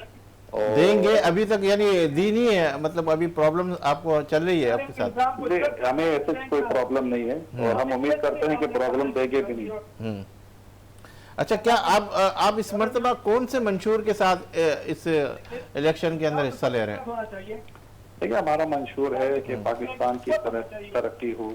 ابھی تک یعنی دی نہیں ہے؟ مطلب ابھی پرابلم آپ کو چل رہی ہے آپ کے ساتھ؟ ہمیں ایسے کوئی پرابلم نہیں ہے اور ہم امید کرتے ہیں کہ پرابلم دے گے بھی نہیں. اچھا کیا آپ اس مرتبہ کون سے منشور کے ساتھ اس الیکشن کے اندر حصہ لے رہے ہیں؟ دیکھیں ہمارا منشور ہے کہ پاکستان کی ترقی ہو،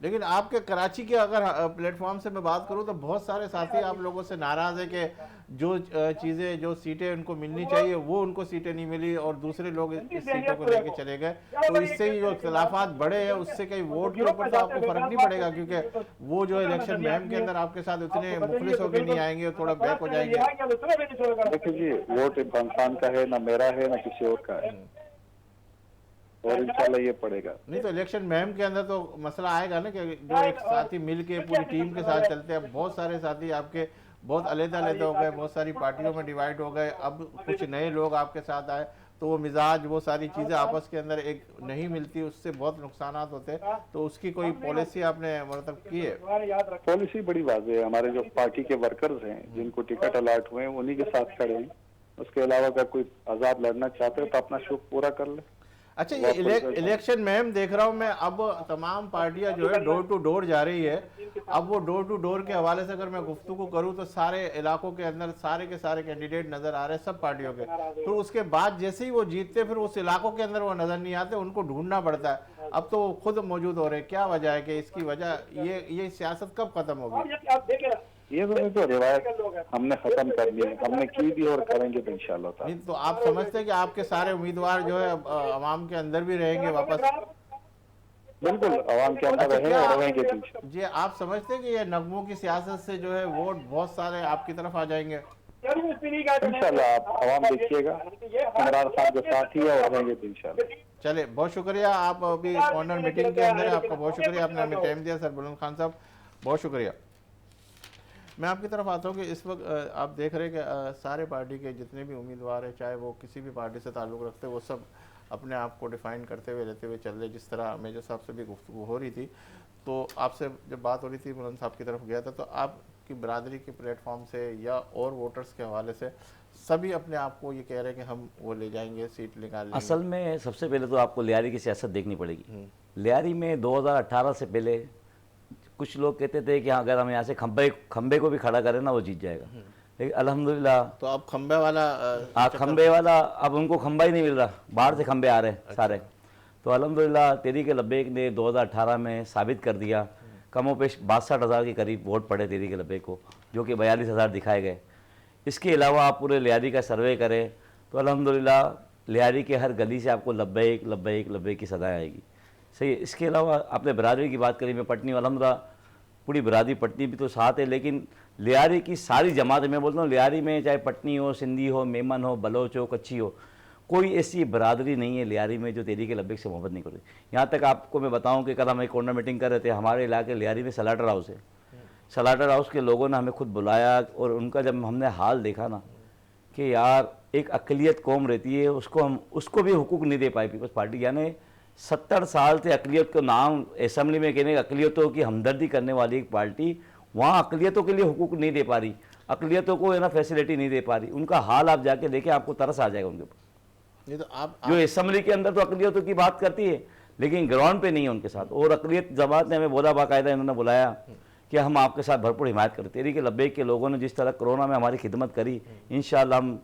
لیکن آپ کے کراچی کے اگر پلیٹ فارم سے میں بات کروں تو بہت سارے ساتھی آپ لوگوں سے ناراض ہیں کہ جو چیزیں جو سیٹیں ان کو ملنی چاہیے وہ ان کو سیٹیں نہیں ملی اور دوسرے لوگ اس سیٹوں کو لے کے چلے گئے. تو اس سے جو اختلافات بڑھے ہیں اس سے کئی ووٹ کے اوپر تو آپ کو فرق نہیں پڑے گا, کیونکہ وہ جو الیکشن مہم کے اندر آپ کے ساتھ اتنے مخلص ہو کے نہیں آئیں گے اور تھوڑا بیک ہو جائیں گے. دیکھیں جی ووٹ عمران خان کا ہے, نہ میرا ہے نہ کسی اور کا ہے, اور انشاءاللہ یہ پڑے گا. نہیں تو الیکشن مہم کے اندر تو مسئلہ آئے گا نا کہ جو ایک ساتھی مل کے پوری ٹیم کے ساتھ چلتے ہیں. بہت سارے ساتھی آپ کے بہت علیحدہ علیحدہ ہو گئے, بہت ساری پارٹیوں میں ڈیوائیڈ ہو گئے, اب کچھ نئے لوگ آپ کے ساتھ آئے تو وہ مزاج وہ ساری چیزیں آپس کے اندر ایک نہیں ملتی, اس سے بہت نقصانات ہوتے ہیں. تو اس کی کوئی پالیسی آپ نے مرتب کی ہے؟ پالیسی بڑی واضح ہے. ہمارے جو پارٹی کے ورکرز ہیں جن کو ٹکٹ الاٹ ہوئے ہیں انہی کے ساتھ کھڑے ہیں. اس کے علاوہ اگر کوئی آزاد لڑنا چاہتے ہو تو اپنا شوق پورا کر لے. اچھا, یہ الیکشن مہم دیکھ رہا ہوں میں, اب تمام پارٹیاں جو ہے ڈور ٹو ڈور جا رہی ہے. اب وہ ڈور ٹو ڈور کے حوالے سے اگر میں گفتگو کروں تو سارے علاقوں کے اندر سارے کے سارے کینڈیڈیٹ نظر آ رہے ہیں سب پارٹیوں کے. تو اس کے بعد جیسے ہی وہ جیتتے پھر اس علاقوں کے اندر وہ نظر نہیں آتے, ان کو ڈھونڈنا پڑتا ہے. اب تو خود موجود ہو رہے, کیا وجہ ہے کہ اس کی وجہ یہ سیاست کب ختم ہوگی؟ یہ تو روایت ہم نے ختم کر لی ہے, ہم نے کی بھی اور کریں گے انشاءاللہ تعالی. نہیں تو آپ سمجھتے ہیں کہ آپ کے سارے امیدوار جو ہے عوام کے اندر بھی رہیں گے واپس؟ بالکل عوام کے اندر رہیں گے انشاءاللہ. جی, آپ سمجھتے ہیں کہ یہ نغموں کی سیاست سے جو ہے ووٹ بہت سارے آپ کی طرف آ جائیں گے؟ انشاءاللہ آپ عوام دیکھیے گا, عمران خان کے ساتھ ہی اور رہیں گے انشاءاللہ. چلے, بہت شکریہ. آپ ابھی کارنر میٹنگ کے اندر آپ کا بہت شکریہ, آپ نے ہمیں ٹائم دیا. سر بلند خان صاحب بہت شکریہ. میں آپ کی طرف آتا ہوں کہ اس وقت آپ دیکھ رہے ہیں کہ سارے پارٹی کے جتنے بھی امیدوار ہیں, چاہے وہ کسی بھی پارٹی سے تعلق رکھتے, وہ سب اپنے آپ کو ڈیفائن کرتے ہوئے لیتے ہوئے چل رہے. جس طرح میجر صاحب سے بھی گفتگو ہو رہی تھی تو آپ سے جب بات ہو رہی تھی بلند صاحب کی طرف گیا تھا, تو آپ کی برادری کے پلیٹ فارم سے یا اور ووٹرز کے حوالے سے سبھی اپنے آپ کو یہ کہہ رہے ہیں کہ ہم وہ لے جائیں گے, سیٹ نکال لیں گے. اصل میں سب سے پہلے تو آپ کو لیاری کی سیاست دیکھنی پڑے گی. لیاری میں 2018 سے پہلے کچھ لوگ کہتے تھے کہ اگر ہم یہاں سے کھمبے کو بھی کھڑا کریں نا وہ جیت جائے گا, لیکن الحمدللہ تو اب کھمبے والا کھمبے والا اب ان کو کھمبا ہی نہیں مل رہا, باہر سے کھمبے آ رہے ہیں سارے. تو الحمدللہ تحریک لبیک نے 2018 میں ثابت کر دیا, کم و بیش 62,000 کے قریب ووٹ پڑے تحریک لبیک کو, جو کہ 42,000 دکھائے گئے. اس کے علاوہ آپ پورے لیاری کا سروے کریں تو الحمدللہ لیاری کے ہر گلی سے آپ کو لبیک لبیک لبیک کی صدا آئے گی. صحیح. اس کے علاوہ آپ نے برادری کی بات کری, میں پٹنی الحمدللہ پوری برادری پٹنی بھی تو ساتھ ہے, لیکن لیاری کی ساری جماعتیں, میں بولتا ہوں لیاری میں چاہے پٹنی ہو, سندھی ہو, میمن ہو, بلوچ ہو, کچھی ہو, کوئی ایسی برادری نہیں ہے لیاری میں جو تحریک لبیک سے محبت نہیں کرتی. یہاں تک آپ کو میں بتاؤں کہ کل ہم ایک کارنر میٹنگ کر رہے تھے, ہمارے علاقے لیاری میں سلاٹر ہاؤس ہے. سلاٹر ہاؤس کے لوگوں نے ہمیں خود بلایا اور ان کا جب ہم نے حال دیکھا نا کہ یار ایک اقلیت قوم رہتی ہے, اس کو بھی حقوق نہیں دے پائی پیپلز پارٹی. یعنی 70 سال سے اقلیت کو نام اسمبلی میں کہنے اقلیتوں کی ہمدردی کرنے والی ایک پارٹی وہاں اقلیتوں کے لیے حقوق نہیں دے پا رہی, اقلیتوں کو فیسلٹی نہیں دے پا رہی. ان کا حال آپ جا کے دیکھیں, آپ کو ترس آ جائے گا ان کے اوپر. یہ تو آپ جو اسمبلی کے اندر تو اقلیتوں کی بات کرتی ہے لیکن گراؤنڈ پہ نہیں ہے ان کے ساتھ. اور اقلیت جماعت نے ہمیں بولا, باقاعدہ انہوں نے بلایا کہ ہم آپ کے ساتھ بھرپور حمایت کرتے. تحریک لبیک کے لوگوں نے جس طرح کرونا میں ہماری خدمت کری, انشاءاللہ ہم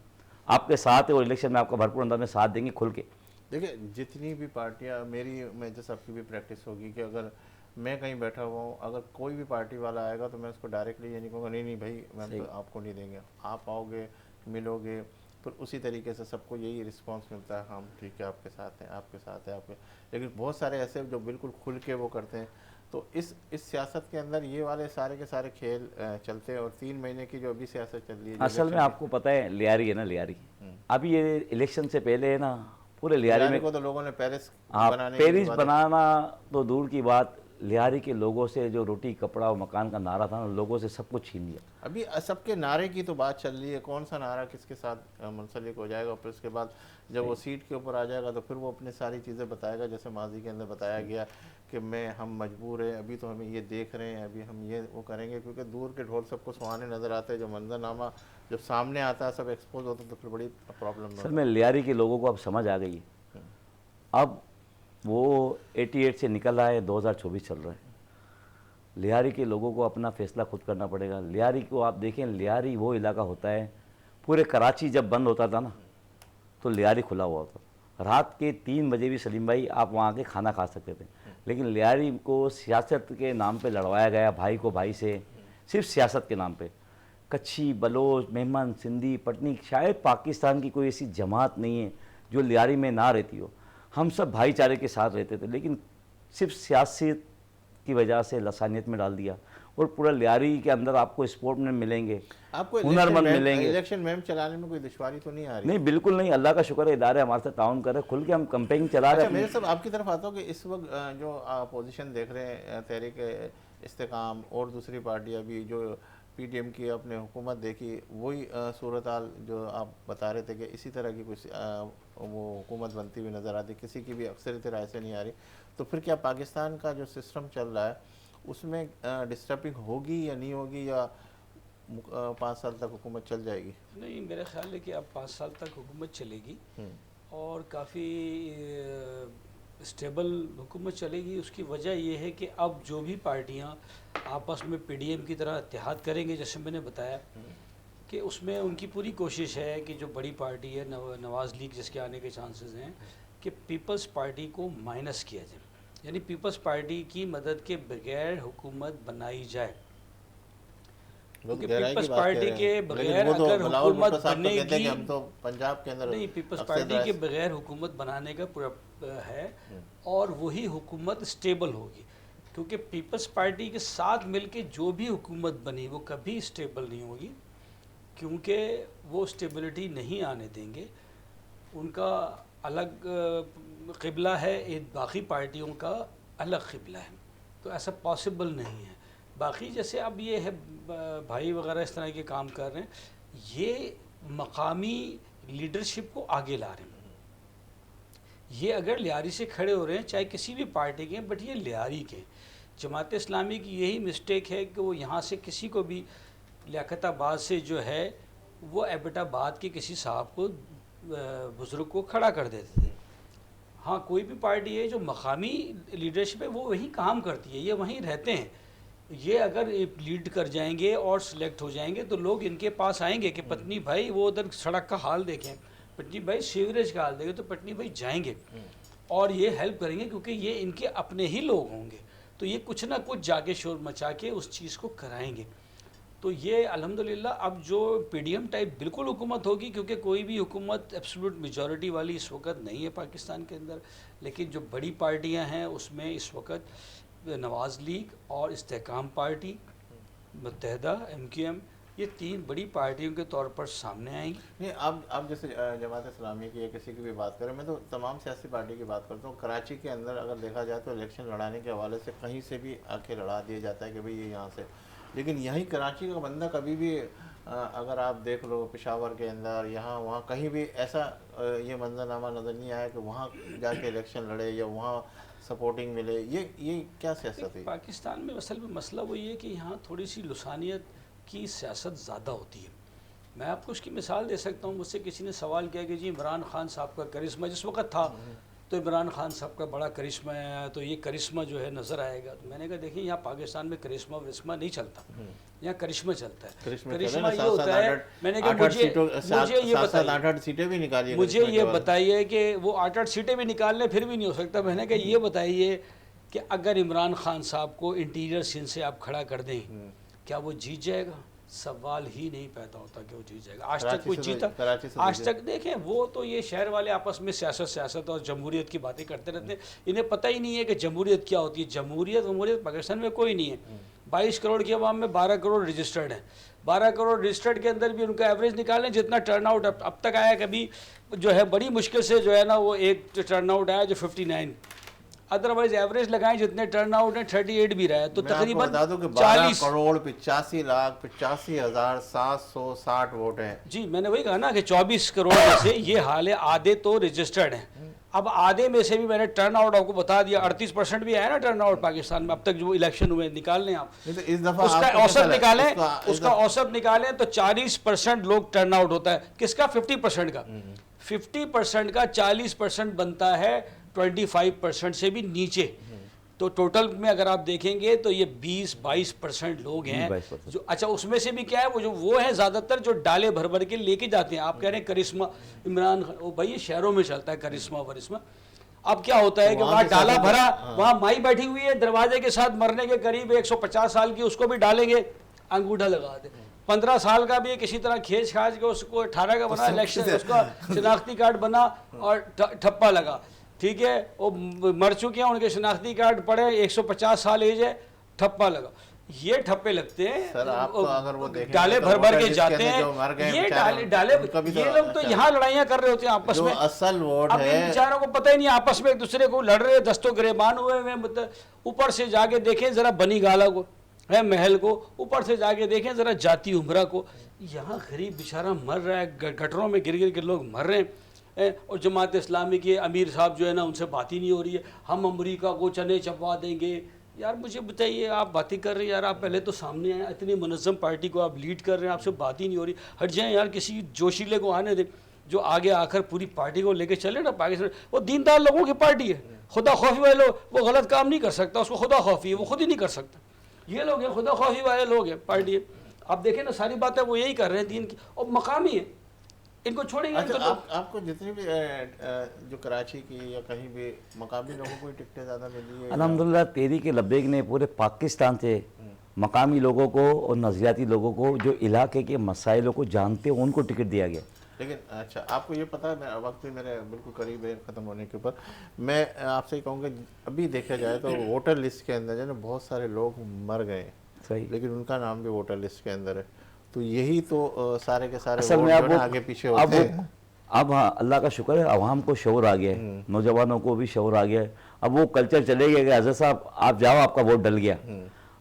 آپ کے ساتھ ہیں اور الیکشن میں آپ کا بھرپور انداز میں ساتھ دیں گے کھل کے. دیکھیں جتنی بھی پارٹیاں, میری میجر صاحب کی بھی پریکٹس ہوگی کہ اگر میں کہیں بیٹھا ہوا ہوں, اگر کوئی بھی پارٹی والا آئے گا تو میں اس کو ڈائریکٹلی یہ نہیں کہوں گا نہیں بھائی میں تو آپ کو نہیں دیں گے. آپ آؤ گے, ملو گے, پھر اسی طریقے سے سب کو یہی رسپانس ملتا ہے, ہم ٹھیک ہے آپ کے ساتھ ہیں, آپ کے ساتھ ہیں, آپ کے. لیکن بہت سارے ایسے جو بالکل کھل کے وہ کرتے ہیں. تو اس سیاست کے اندر یہ والے سارے کے سارے کھیل چلتے ہیں. اور 3 مہینے کی جو ابھی سیاست چل رہی ہے, اصل میں آپ کو پتہ ہے لیاری ہے نا, لیاری ابھی یہ الیکشن سے پہلے ہے نا پورے لیاری میں کو تو لوگوں نے پیرس بنانا تو دور کی بات, لیاری کے لوگوں سے جو روٹی کپڑا اور مکان کا نعرہ تھا نا, لوگوں سے سب کچھ چھین لیا. ابھی سب کے نعرے کی تو بات چل رہی ہے, کون سا نعرہ کس کے ساتھ منسلک ہو جائے گا, پھر اس کے بعد جب وہ سیٹ کے اوپر آ جائے گا تو پھر وہ اپنی ساری چیزیں بتائے گا, جیسے ماضی کے اندر بتایا گیا کہ ہم مجبور ہیں, ابھی تو ہمیں یہ دیکھ رہے ہیں, ابھی ہم یہ وہ کریں گے, کیونکہ دور کے ڈھول سب کو سہانے نظر آتے ہیں. جو منظرنامہ جب سامنے آتا ہے, سب ایکسپوز ہوتا ہے, تو پھر بڑی پرابلم سر میں لیاری کے لوگوں کو اب سمجھ آ گئی ہے. اب وہ 88 سے نکل رہا ہے, 2024 چل رہا ہے. لیاری کے لوگوں کو اپنا فیصلہ خود کرنا پڑے گا. لیاری کو آپ دیکھیں, لیاری وہ علاقہ ہوتا ہے, پورے کراچی جب بند ہوتا تھا نا تو لیاری کھلا ہوا ہوتا. رات کے 3 بجے بھی سلیم بھائی آپ وہاں کے کھانا کھا سکتے تھے. لیکن لیاری کو سیاست کے نام پہ لڑوایا گیا، بھائی کو بھائی سے، صرف سیاست کے نام پہ. کچھی، بلوچ، میمن، سندھی، پٹنی، شاید پاکستان کی کوئی ایسی جماعت نہیں ہے جو لیاری میں نہ رہتی ہو. ہم سب بھائی چارے کے ساتھ رہتے تھے، لیکن صرف سیاست کی وجہ سے لسانیت میں ڈال دیا. اور پورا لیاری کے اندر آپ کو اسپورٹ میں ملیں گے، آپ کو ہنرمند ملیں گے. الیکشن میم چلانے میں کوئی دشواری تو نہیں آ رہی؟ نہیں بالکل نہیں، اللہ کا شکر ہے ادارے ہمارے ساتھ تعاون کر رہے ہیں، کھل کے ہم کمپین چلا رہے اچھا، ہیں. میرے صاحب آپ کی طرف آتا ہوں کہ اس وقت جو اپوزیشن دیکھ رہے ہیں، تحریک استحکام اور دوسری پارٹیاں بھی جو پی ڈی ایم کی اپنے حکومت دیکھی، وہی صورتحال جو آپ بتا رہے تھے کہ اسی طرح کی کچھ وہ حکومت بنتی ہوئی نظر آتی، کسی کی بھی اکثریت رائے سے نہیں آ رہی، تو پھر کیا پاکستان کا جو سسٹم چل رہا ہے اس میں ڈسٹربنگ ہوگی یا نہیں ہوگی، یا 5 سال تک حکومت چل جائے گی؟ نہیں، میرا خیال ہے کہ اب 5 سال تک حکومت چلے گی اور کافی اسٹیبل حکومت چلے گی. اس کی وجہ یہ ہے کہ اب جو بھی پارٹیاں آپس میں پی ڈی ایم کی طرح اتحاد کریں گے، جیسے میں نے بتایا کہ اس میں ان کی پوری کوشش ہے کہ جو بڑی پارٹی ہے نواز لیگ جس کے آنے کے چانسز ہیں کہ پیپلز پارٹی کو مائنس کیا جائے، یعنی پیپلز پارٹی کی مدد کے بغیر حکومت بنائی جائے. کیونکہ پیپلز پارٹی کے بغیر اگر حکومت بنے گی، ہم تو پنجاب کے اندر نہیں، پیپلز پارٹی کے بغیر حکومت بنانے کا پورا ہے اور وہی حکومت اسٹیبل ہوگی. کیونکہ پیپلز پارٹی کے ساتھ مل کے جو بھی حکومت بنی وہ کبھی اسٹیبل نہیں ہوگی، کیونکہ وہ اسٹیبلٹی نہیں آنے دیں گے. ان کا الگ قبلہ ہے، باقی پارٹیوں کا الگ قبلہ ہے، تو ایسا پاسبل نہیں ہے. باقی جیسے اب یہ ہے بھائی وغیرہ اس طرح کے کام کر رہے ہیں، یہ مقامی لیڈرشپ کو آگے لا رہے ہیں. یہ اگر لیاری سے کھڑے ہو رہے ہیں چاہے کسی بھی پارٹی کے ہیں، بٹ یہ لیاری کے. جماعت اسلامی کی یہی مسٹیک ہے کہ وہ یہاں سے کسی کو بھی لیاقت آباد سے جو ہے وہ ایبٹ آباد کے کسی صاحب کو بزرگ کو کھڑا کر دیتے تھے. ہاں کوئی بھی پارٹی ہے جو مقامی لیڈرشپ ہے وہ وہیں کام کرتی ہے، یہ وہیں رہتے ہیں. یہ اگر لیڈ کر جائیں گے اور سلیکٹ ہو جائیں گے تو لوگ ان کے پاس آئیں گے کہ پٹنی بھائی وہ ادھر سڑک کا حال دیکھیں، پٹنی بھائی سیوریج کا حال دیکھیں، تو پٹنی بھائی جائیں گے اور یہ ہیلپ کریں گے کیونکہ یہ ان کے اپنے ہی لوگ ہوں گے. تو یہ کچھ نہ کچھ جا کے شور مچا کے اس چیز کو کرائیں گے. تو یہ الحمدللہ اب جو پی ڈی ایم ٹائپ بالکل حکومت ہوگی، کیونکہ کوئی بھی حکومت ایبسولوٹ میجورٹی والی اس وقت نہیں ہے پاکستان کے اندر. لیکن جو بڑی پارٹیاں ہیں اس میں اس وقت نواز لیگ اور استحکام پارٹی، متحدہ، ایم کیو ایم، یہ 3 بڑی پارٹیوں کے طور پر سامنے آئیں گی. نہیں، اب جیسے جماعت اسلامی کی یا کسی کی بھی بات کریں، میں تو تمام سیاسی پارٹی کی بات کرتا ہوں. کراچی کے اندر اگر دیکھا جائے تو الیکشن لڑانے کے حوالے سے کہیں سے بھی آ کے لڑا دیا جاتا ہے کہ بھئی یہ یہاں سے، لیکن یہیں کراچی کا بندہ کبھی بھی اگر آپ دیکھ لو پشاور کے اندر یہاں وہاں کہیں بھی ایسا یہ منظرنامہ نظر نہیں آیا کہ وہاں جا کے الیکشن لڑے یا وہاں سپورٹنگ ملے. یہ کیا سیاست ہے؟ پاکستان میں اصل میں مسئلہ وہی ہے کہ یہاں تھوڑی سی لسانیت کی سیاست زیادہ ہوتی ہے. میں آپ کو اس کی مثال دے سکتا ہوں. مجھ سے کسی نے سوال کیا کہ جی عمران خان صاحب کا کرشمہ جس وقت تھا تو عمران خان صاحب کا بڑا کرشمہ ہے، تو یہ کرشمہ جو ہے نظر آئے گا. تو میں نے کہا دیکھیں یہاں پاکستان میں کرشمہ ورشمہ نہیں چلتا، یہاں کرشمہ چلتا ہے. کرشمہ یہ ہوتا ہے، میں نے کہا مجھے یہ بتائیے کہ وہ 8 سیٹیں بھی نکال لیں پھر بھی نہیں ہو سکتا. میں نے کہا یہ بتائیے کہ اگر عمران خان صاحب کو انٹیریئر سندھ سے آپ کھڑا کر دیں کیا وہ جیت جائے گا؟ سوال ہی نہیں پیدا ہوتا کہ وہ جیت جائے گا. آج تک کوئی جیتا؟ آج تک دیکھیں وہ تو یہ شہر والے آپس میں سیاست اور جمہوریت کی باتیں کرتے رہتے ہیں. انہیں پتہ ہی نہیں ہے کہ جمہوریت کیا ہوتی ہے. جمہوریت پاکستان میں کوئی نہیں ہے. 22 کروڑ کی عوام میں 12 کروڑ رجسٹرڈ ہیں. 12 کروڑ رجسٹرڈ کے اندر بھی ان کا ایوریج نکالیں جتنا ٹرن آؤٹ اب تک آیا. کبھی جو ہے بڑی مشکل سے جو ہے نا وہ ایک ٹرن آؤٹ آیا جو 59، ادروائز ایوریج لگائیں جتنے ٹرن آؤٹ ہیں 38 بھی رہا ہے. تو تقریباً 12 کروڑ 85,85,760 ووٹ ہیں. جی میں نے وہی کہا نا کہ 24 کروڑ میں سے یہ حال ہے، آدھے تو رجسٹرڈ ہیں. اب آدھے میں سے بھی میں نے ٹرن آؤٹ آپ کو بتا دیا 38% بھی آیا نا ٹرن آؤٹ پاکستان میں اب تک جو الیکشن ہوئے. نکال لیں آپ اس کا اوسط نکالیں، اس کا اوسط نکالیں تو 40% لوگ ٹرن آؤٹ ہوتا ہے. کس کا؟ 50% کا. 50% کا 40% بنتا ہے 25% سے بھی نیچے. تو ٹوٹل میں اگر آپ دیکھیں گے تو یہ 20-22% لوگ ہیں جو اچھا اس میں سے بھی کیا ہے وہ ہیں زیادہ تر جو ڈالے بھر بھر کے لے کے جاتے ہیں. آپ کہہ رہے ہیں کرشمہ عمران خان، بھائی یہ شہروں میں چلتا ہے کرشمہ ورشمہ. اب کیا ہوتا ہے کہ وہاں ڈالا بھرا, وہاں مائی بیٹھی ہوئی ہے دروازے کے ساتھ, مرنے کے قریب 150 سال کی, اس کو بھی ڈالیں گے, انگوٹھا لگا دیں. 15 سال کا بھی کسی طرح کھینچ کھانچ کے اس کو 18 کا بنا, الیکشن اس کا شناختی کارڈ بنا اور ٹھپا لگا. ٹھیک ہے, وہ مر چکے ہیں, ان کے شناختی کارڈ پڑے, 150 سال ایج ہے, ٹھپا لگا. یہ ٹھپے لگتے ہیں, ڈالے بھر بھر کے جاتے ہیں, یہ ڈالے یہ لوگ تو یہاں لڑائیاں کر رہے ہوتے ہیں آپس میں. اصل ووٹ اب ان بیچاروں کو پتہ ہی نہیں, آپس میں ایک دوسرے کو لڑ رہے, دستوں گریبان ہوئے ہوئے. اوپر سے جا کے دیکھیں ذرا بنی گالا کو, ہے محل کو, اوپر سے جا کے دیکھیں ذرا جاتی عمرہ کو. یہاں غریب بیچارہ مر رہا ہے, گٹروں میں گر گر کے لوگ مر رہے ہیں. اور جماعت اسلامی کے امیر صاحب جو ہے نا, ان سے بات ہی نہیں ہو رہی ہے. ہم امریکہ کو چنے چپوا دیں گے. یار مجھے بتائیے, آپ باتیں کر رہے ہیں یار, آپ پہلے تو سامنے آئے, اتنی منظم پارٹی کو آپ لیڈ کر رہے ہیں, آپ سے بات ہی نہیں ہو رہی. ہٹ جائیں یار, کسی جوشیلے کو آنے دیں جو آگے آ کر پوری پارٹی کو لے کے چلے نا. پاکستان وہ دیندار لوگوں کی پارٹی ہے, خدا خوفی والے لوگ, وہ غلط کام نہیں کر سکتا, اس کو خدا خوفی ہے, وہ خود ہی نہیں کر سکتا. یہ لوگ ہیں خدا خوفی والے لوگ ہیں, پارٹی ہے. آپ دیکھیں نا ساری باتیں وہ یہی کر رہے ہیں دین کی, اور مقامی ہیں, ان کو چھوڑیں گے. آپ کو جتنی بھی جو کراچی کی یا کہیں بھی مقامی لوگوں کو ٹکٹیں زیادہ ملی ہے؟ الحمدللہ تحریک لبیک نے پورے پاکستان سے مقامی لوگوں کو اور نظریاتی لوگوں کو جو علاقے کے مسائلوں کو جانتے ہیں ان کو ٹکٹ دیا گیا. لیکن اچھا آپ کو یہ پتہ ہے, وقت بھی میرے بالکل قریب ہے ختم ہونے کے اوپر, میں آپ سے کہوں گا ابھی دیکھا جائے تو ووٹر لسٹ کے اندر جو ہے نا بہت سارے لوگ مر گئے ہیں, صحیح, لیکن ان کا نام بھی ووٹر لسٹ کے اندر ہے. تو یہی تو سارے کے سارے اصل میں اب آگے پیچھے ہوتے ہیں. اب ہاں اللہ کا شکر ہے, عوام کو شعور آ گیا ہے, نوجوانوں کو بھی شعور آ گیا ہے. اب وہ کلچر چلے گیا کہ حضرت صاحب آپ جاؤ, آپ کا ووٹ ڈل گیا.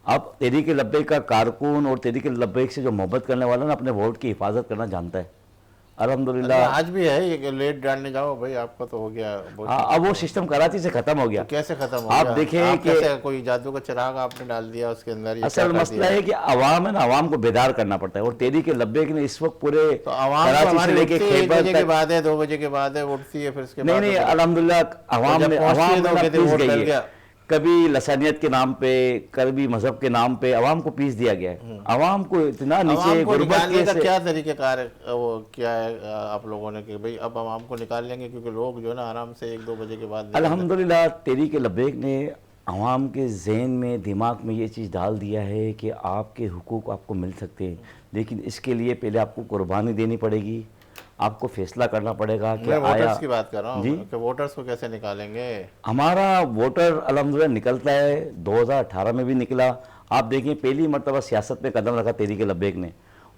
اب تحریک لبیک کا کارکن اور تحریک لبیک سے جو محبت کرنے والا نا, اپنے ووٹ کی حفاظت کرنا جانتا ہے الحمدللہ. آج بھی ہے یہ لیٹ ڈالنے جاؤ بھائی, آپ کا تو ہو گیا. اب وہ سسٹم کراچی سے ختم ہو گیا. کیسے ختم ہو گیا؟ آپ دیکھیں کہ کوئی جادو کا چراغ آپ نے ڈال دیا اس کے اندر. اصل مسئلہ ہے کہ عوام ہے نا, عوام کو بیدار کرنا پڑتا ہے, اور تحریک لبیک نے اس وقت پورے کراچی سے لے کے خیبر تک, 1 بجے کے بعد ہے 2 بجے کے بعد ہے اٹھتی ہے, پھر اس کے بعد نہیں الحمدللہ عوام نے پیس گئی ہے. کبھی لسانیت کے نام پہ, کبھی مذہب کے نام پہ عوام کو پیس دیا گیا ہے. عوام کو اتنا نیچے غربت کے کیا طریقہ کار وہ کیا ہے آپ لوگوں نے کہ بھئی اب عوام کو نکال لیں گے, کیونکہ لوگ جو ہے نا آرام سے 1-2 بجے کے بعد. الحمدللہ تحریک لبیک نے عوام کے ذہن میں, دماغ میں یہ چیز ڈال دیا ہے کہ آپ کے حقوق آپ کو مل سکتے ہیں, لیکن اس کے لیے پہلے آپ کو قربانی دینی پڑے گی, آپ کو فیصلہ کرنا پڑے گا کہ ووٹرز کی بات کر رہا ہوں کہ ووٹرز کو کیسے نکالیں گے. ہمارا ووٹر الحمدللہ نکلتا ہے, 2018 میں بھی نکلا. آپ دیکھیں پہلی مرتبہ سیاست میں قدم رکھا تحریک لبیک نے,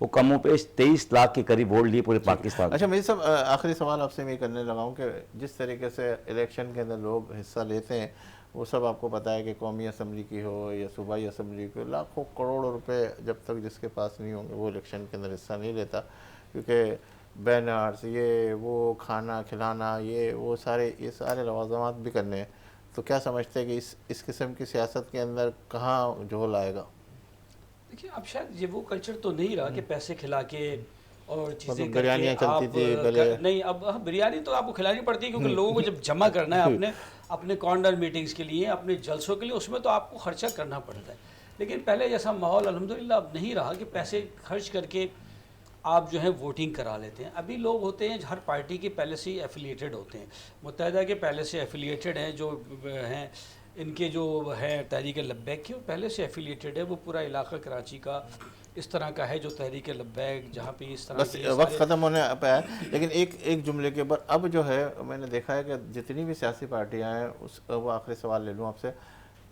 وہ کم و بیش 23 لاکھ کے قریب ووٹ لیے پورے پاکستان. اچھا میری صاحب آخری سوال آپ سے میں کرنے لگا ہوں کہ جس طریقے سے الیکشن کے اندر لوگ حصہ لیتے ہیں, وہ سب آپ کو پتہ ہے کہ قومی اسمبلی کی ہو یا صوبائی اسمبلی کی, لاکھوں کروڑوں روپے جب تک جس کے پاس نہیں ہوں گے وہ الیکشن کے اندر حصہ نہیں لیتا, کیونکہ بینرز, یہ وہ کھانا کھلانا, یہ وہ سارے لوازمات بھی کرنے ہیں. تو کیا سمجھتے ہیں کہ اس قسم کی سیاست کے اندر کہاں جھول آئے گا؟ دیکھیے اب شاید یہ وہ کلچر تو نہیں رہا کہ پیسے کھلا کے اور چیزیں کر بریانیاں کے چلتی تھی پہلے. نہیں, اب بریانی تو آپ کو کھلانی پڑتی ہے, کیونکہ لوگوں کو جب جمع کرنا ہے اپنے کارنر میٹنگز کے لیے, اپنے جلسوں کے لیے, اس میں تو آپ کو خرچہ کرنا پڑتا ہے. لیکن پہلے جیسا ماحول الحمدللہ اب نہیں رہا کہ پیسے خرچ کر کے آپ جو ہے ووٹنگ کرا لیتے ہیں. ابھی لوگ ہوتے ہیں ہر پارٹی کے پہلے سے ہی ایفیلیٹڈ ہوتے ہیں, متحدہ کے پہلے سے ایفیلیٹڈ ہیں, جو ہیں ان کے جو ہے تحریک لبیک کے, وہ پہلے سے ایفیلیٹڈ ہے. وہ پورا علاقہ کراچی کا اس طرح کا ہے جو تحریک لبیک, جہاں پہ اس طرح بس وقت ختم ہونے پہ ہے. لیکن ایک جملے کے اوپر اب جو ہے میں نے دیکھا ہے کہ جتنی بھی سیاسی پارٹیاں ہیں, وہ آخری سوال لے لوں آپ سے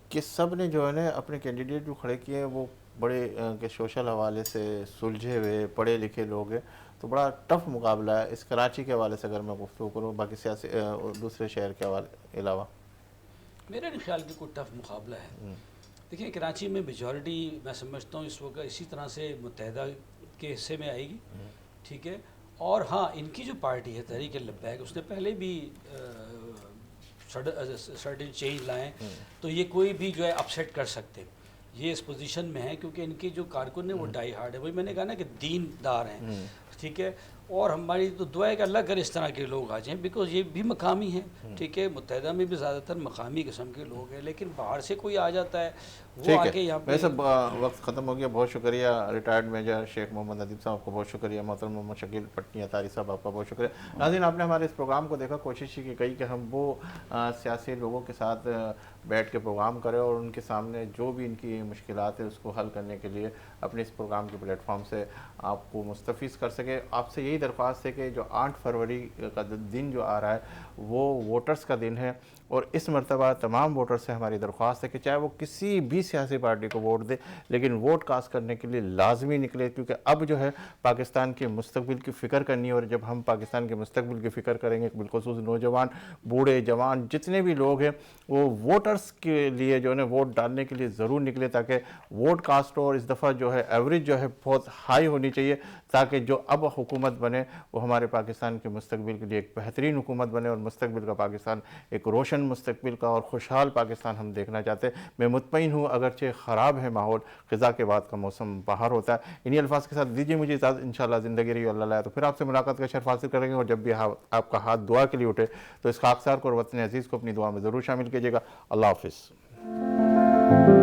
کہ سب نے جو ہے نا اپنے کینڈیڈیٹ جو کھڑے کیے ہیں وہ بڑے کہ سوشل حوالے سے سلجھے ہوئے پڑھے لکھے لوگ ہیں. تو بڑا ٹف مقابلہ ہے اس کراچی کے حوالے سے اگر میں گفتگو کروں, باقی سیاسی دوسرے شہر کے حوالے علاوہ. میرے خیال کی کوئی ٹف مقابلہ ہے. دیکھیں کراچی میں میجورٹی میں سمجھتا ہوں اس وقت اسی طرح سے متحدہ کے حصے میں آئے گی, ٹھیک ہے. اور ہاں ان کی جو پارٹی ہے تحریک لبیک, اس نے پہلے بھی سرٹن چینج لائے, تو یہ کوئی بھی جو ہے اپسیٹ کر سکتے, یہ اس پوزیشن میں ہے کیونکہ ان کے جو کارکن ہیں وہ ڈائی ہارڈ ہے. وہی میں نے کہا نا کہ دین دار ہیں, ٹھیک ہے. اور ہماری تو دعا ہے کہ اللہ کرے اس طرح کے لوگ آ جائیں، بیکاز یہ بھی مقامی ہیں، ٹھیک ہے، متحدہ میں بھی زیادہ تر مقامی قسم کے لوگ ہیں، لیکن باہر سے کوئی آ جاتا ہے وہ ٹھیک آ ہے، کے یہاں پہ ویسے وقت ختم ہو گیا. بہت شکریہ ریٹائرڈ میجر شیخ محمد ادیب صاحب، آپ کو بہت شکریہ. محترم محمد شکیل پٹنی اتاری صاحب، آپ کا بہت شکریہ. ناظرین، آپ نے ہمارے اس پروگرام کو دیکھا. کوشش کی گئی کہ ہم وہ سیاسی لوگوں کے ساتھ بیٹھ کے پروگرام کریں اور ان کے سامنے جو بھی ان کی مشکلات ہے اس کو حل کرنے کے لیے اپنے اس پروگرام کے پلیٹ فارم سے آپ کو مستفیض کر سکے. آپ سے یہی درخواست ہے کہ جو 8 فروری کا دن جو آ رہا ہے وہ ووٹرز کا دن ہے، اور اس مرتبہ تمام ووٹر سے ہماری درخواست ہے کہ چاہے وہ کسی بھی سیاسی پارٹی کو ووٹ دے، لیکن ووٹ کاسٹ کرنے کے لیے لازمی نکلے، کیونکہ اب جو ہے پاکستان کے مستقبل کی فکر کرنی ہے. اور جب ہم پاکستان کے مستقبل کی فکر کریں گے، بالخصوص نوجوان، بوڑھے، جوان، جتنے بھی لوگ ہیں وہ ووٹرز کے لیے جو ہے نا ووٹ ڈالنے کے لیے ضرور نکلے، تاکہ ووٹ کاسٹ ہو. اور اس دفعہ جو ہے ایوریج جو ہے بہت ہائی ہونی چاہیے، تاکہ جو اب حکومت بنے وہ ہمارے پاکستان کے مستقبل کے لیے ایک بہترین حکومت بنے، اور مستقبل کا پاکستان ایک روشن مستقبل کا اور خوشحال پاکستان ہم دیکھنا چاہتے ہیں. میں مطمئن ہوں اگرچہ خراب ہے ماحول، خزاں کے بعد کا موسم باہر ہوتا ہے. انہی الفاظ کے ساتھ دیجیے مجھے اجازت. انشاءاللہ زندگی رہی اللہ لائے تو پھر آپ سے ملاقات کا شرف حاصل کریں گے. اور جب بھی آپ کا ہاتھ دعا کے لیے اٹھے تو اس خاکسار کو اور وطن عزیز کو اپنی دعا میں ضرور شامل کیجیے گا. اللہ حافظ.